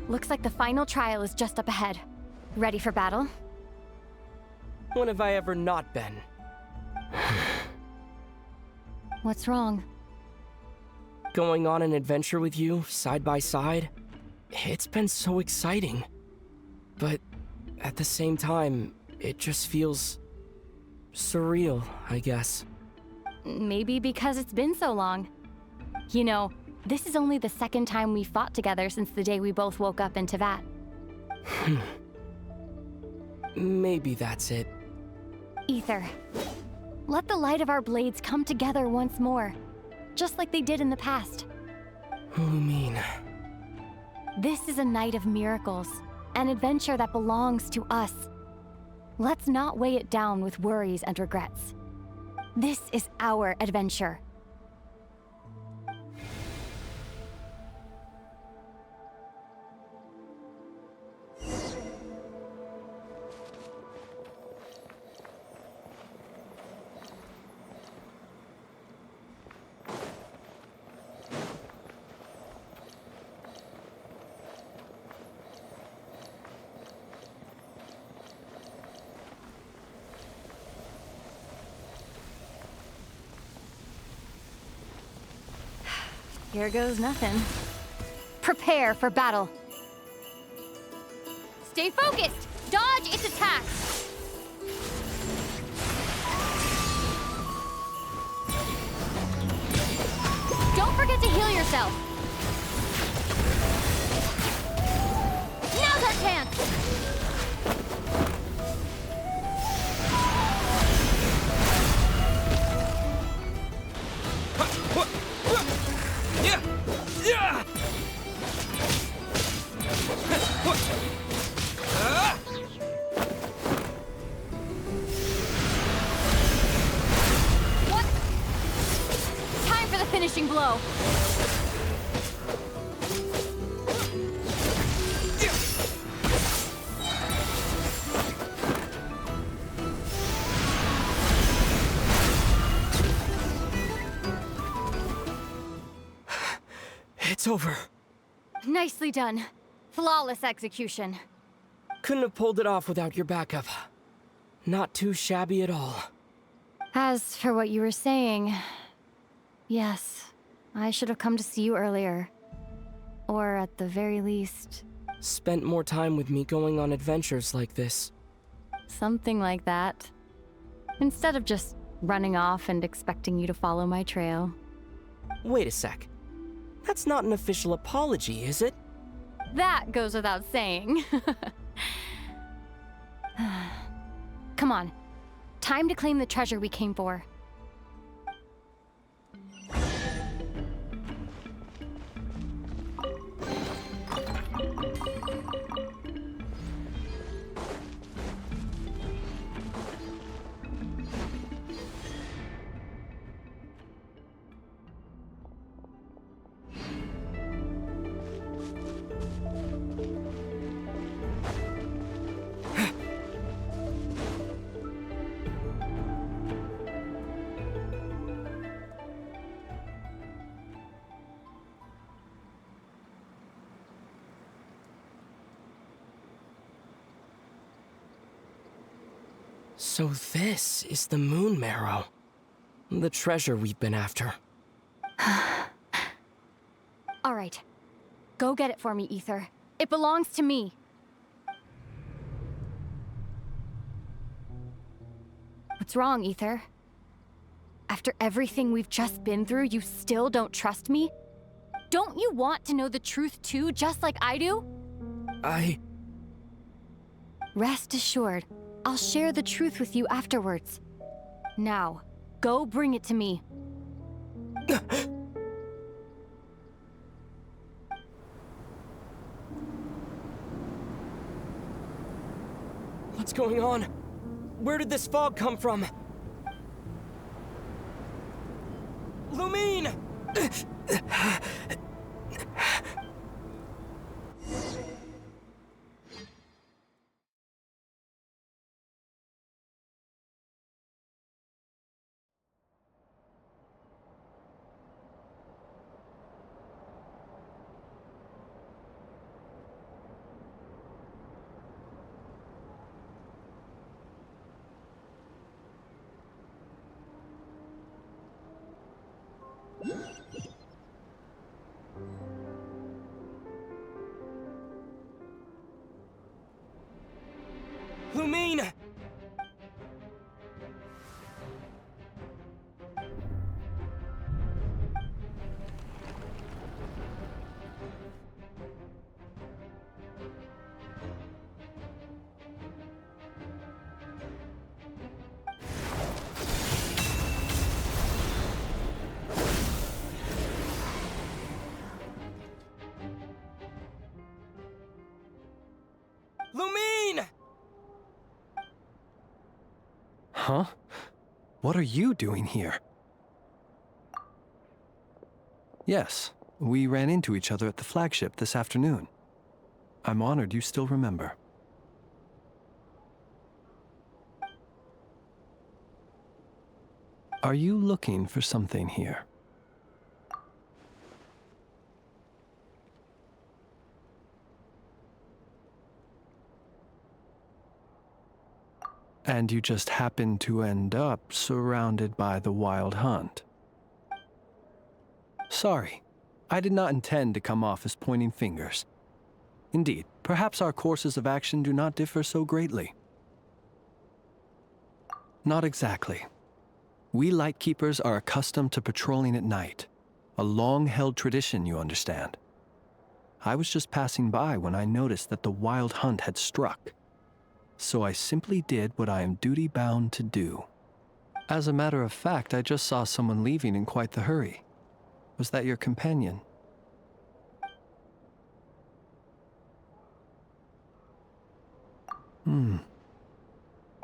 Looks like the final trial is just up ahead. Ready for battle? When have I ever not been? What's wrong? Going on an adventure with you, side by side, it's been so exciting. But at the same time, it just feels surreal, I guess. Maybe because it's been so long. You know, this is only the second time we fought together since the day we both woke up in Teyvat. maybe that's it. Ether, let the light of our blades come together once more, just like they did in the past. Lumine. This is a night of miracles, an adventure that belongs to us. Let's not weigh it down with worries and regrets. This is our adventure. Here goes nothing. Prepare for battle. Stay focused! Dodge its attacks! Don't forget to heal yourself! Now's our chance! Finishing blow. It's over. Nicely done. Flawless execution. Couldn't have pulled it off without your backup. Not too shabby at all. As for what you were saying, yes, I should have come to see you earlier. Or at the very least... Spent more time with me going on adventures like this. Something like that. Instead of just running off and expecting you to follow my trail. Wait a sec. That's not an official apology, is it? That goes without saying. Come on. Time to claim the treasure we came for. So this is the Moon Marrow. The treasure we've been after. All right. Go get it for me, Ether. It belongs to me. What's wrong, Ether? After everything we've just been through, you still don't trust me? Don't you want to know the truth too, just like I do? Rest assured, I'll share the truth with you afterwards. Now, go bring it to me. What's going on? Where did this fog come from? Lumine! Huh? What are you doing here? Yes, we ran into each other at the flagship this afternoon. I'm honored you still remember. Are you looking for something here? And you just happened to end up surrounded by the Wild Hunt. Sorry, I did not intend to come off as pointing fingers. Indeed, perhaps our courses of action do not differ so greatly. Not exactly. We Lightkeepers are accustomed to patrolling at night. A long-held tradition, you understand. I was just passing by when I noticed that the Wild Hunt had struck. So I simply did what I am duty-bound to do. As a matter of fact, I just saw someone leaving in quite the hurry. Was that your companion?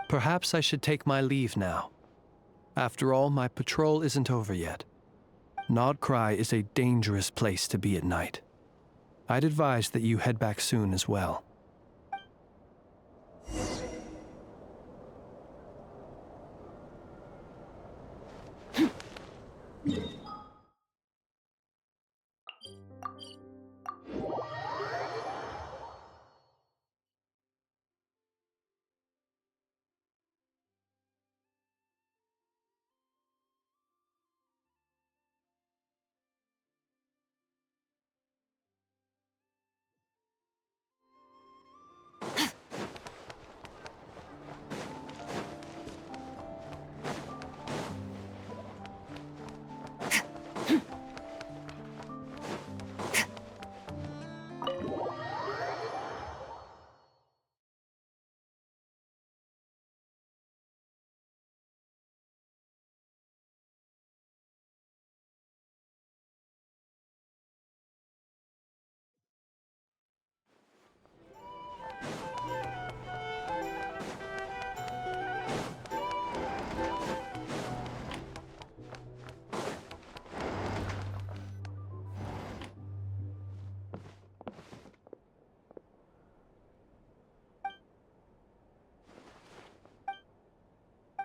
Perhaps I should take my leave now. After all, my patrol isn't over yet. Nod Krai is a dangerous place to be at night. I'd advise that you head back soon as well.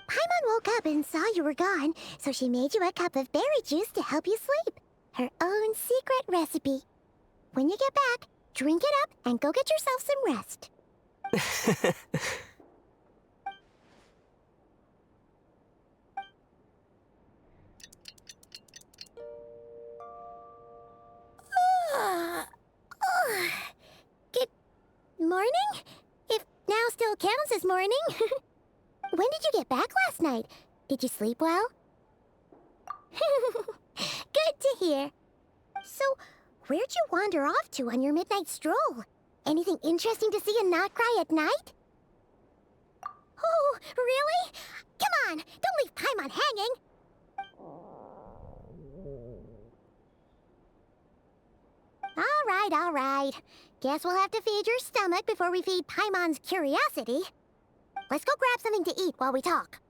Paimon woke up and saw you were gone, so she made you a cup of berry juice to help you sleep. Her own secret recipe. When you get back, drink it up and go get yourself some rest. Good morning? If now still counts as morning. When did you get back last night? Did you sleep well? Good to hear. So, where'd you wander off to on your midnight stroll? Anything interesting to see in Nod Krai at night? Oh, really? Come on, don't leave Paimon hanging. All right. Guess we'll have to feed your stomach before we feed Paimon's curiosity. Let's go grab something to eat while we talk.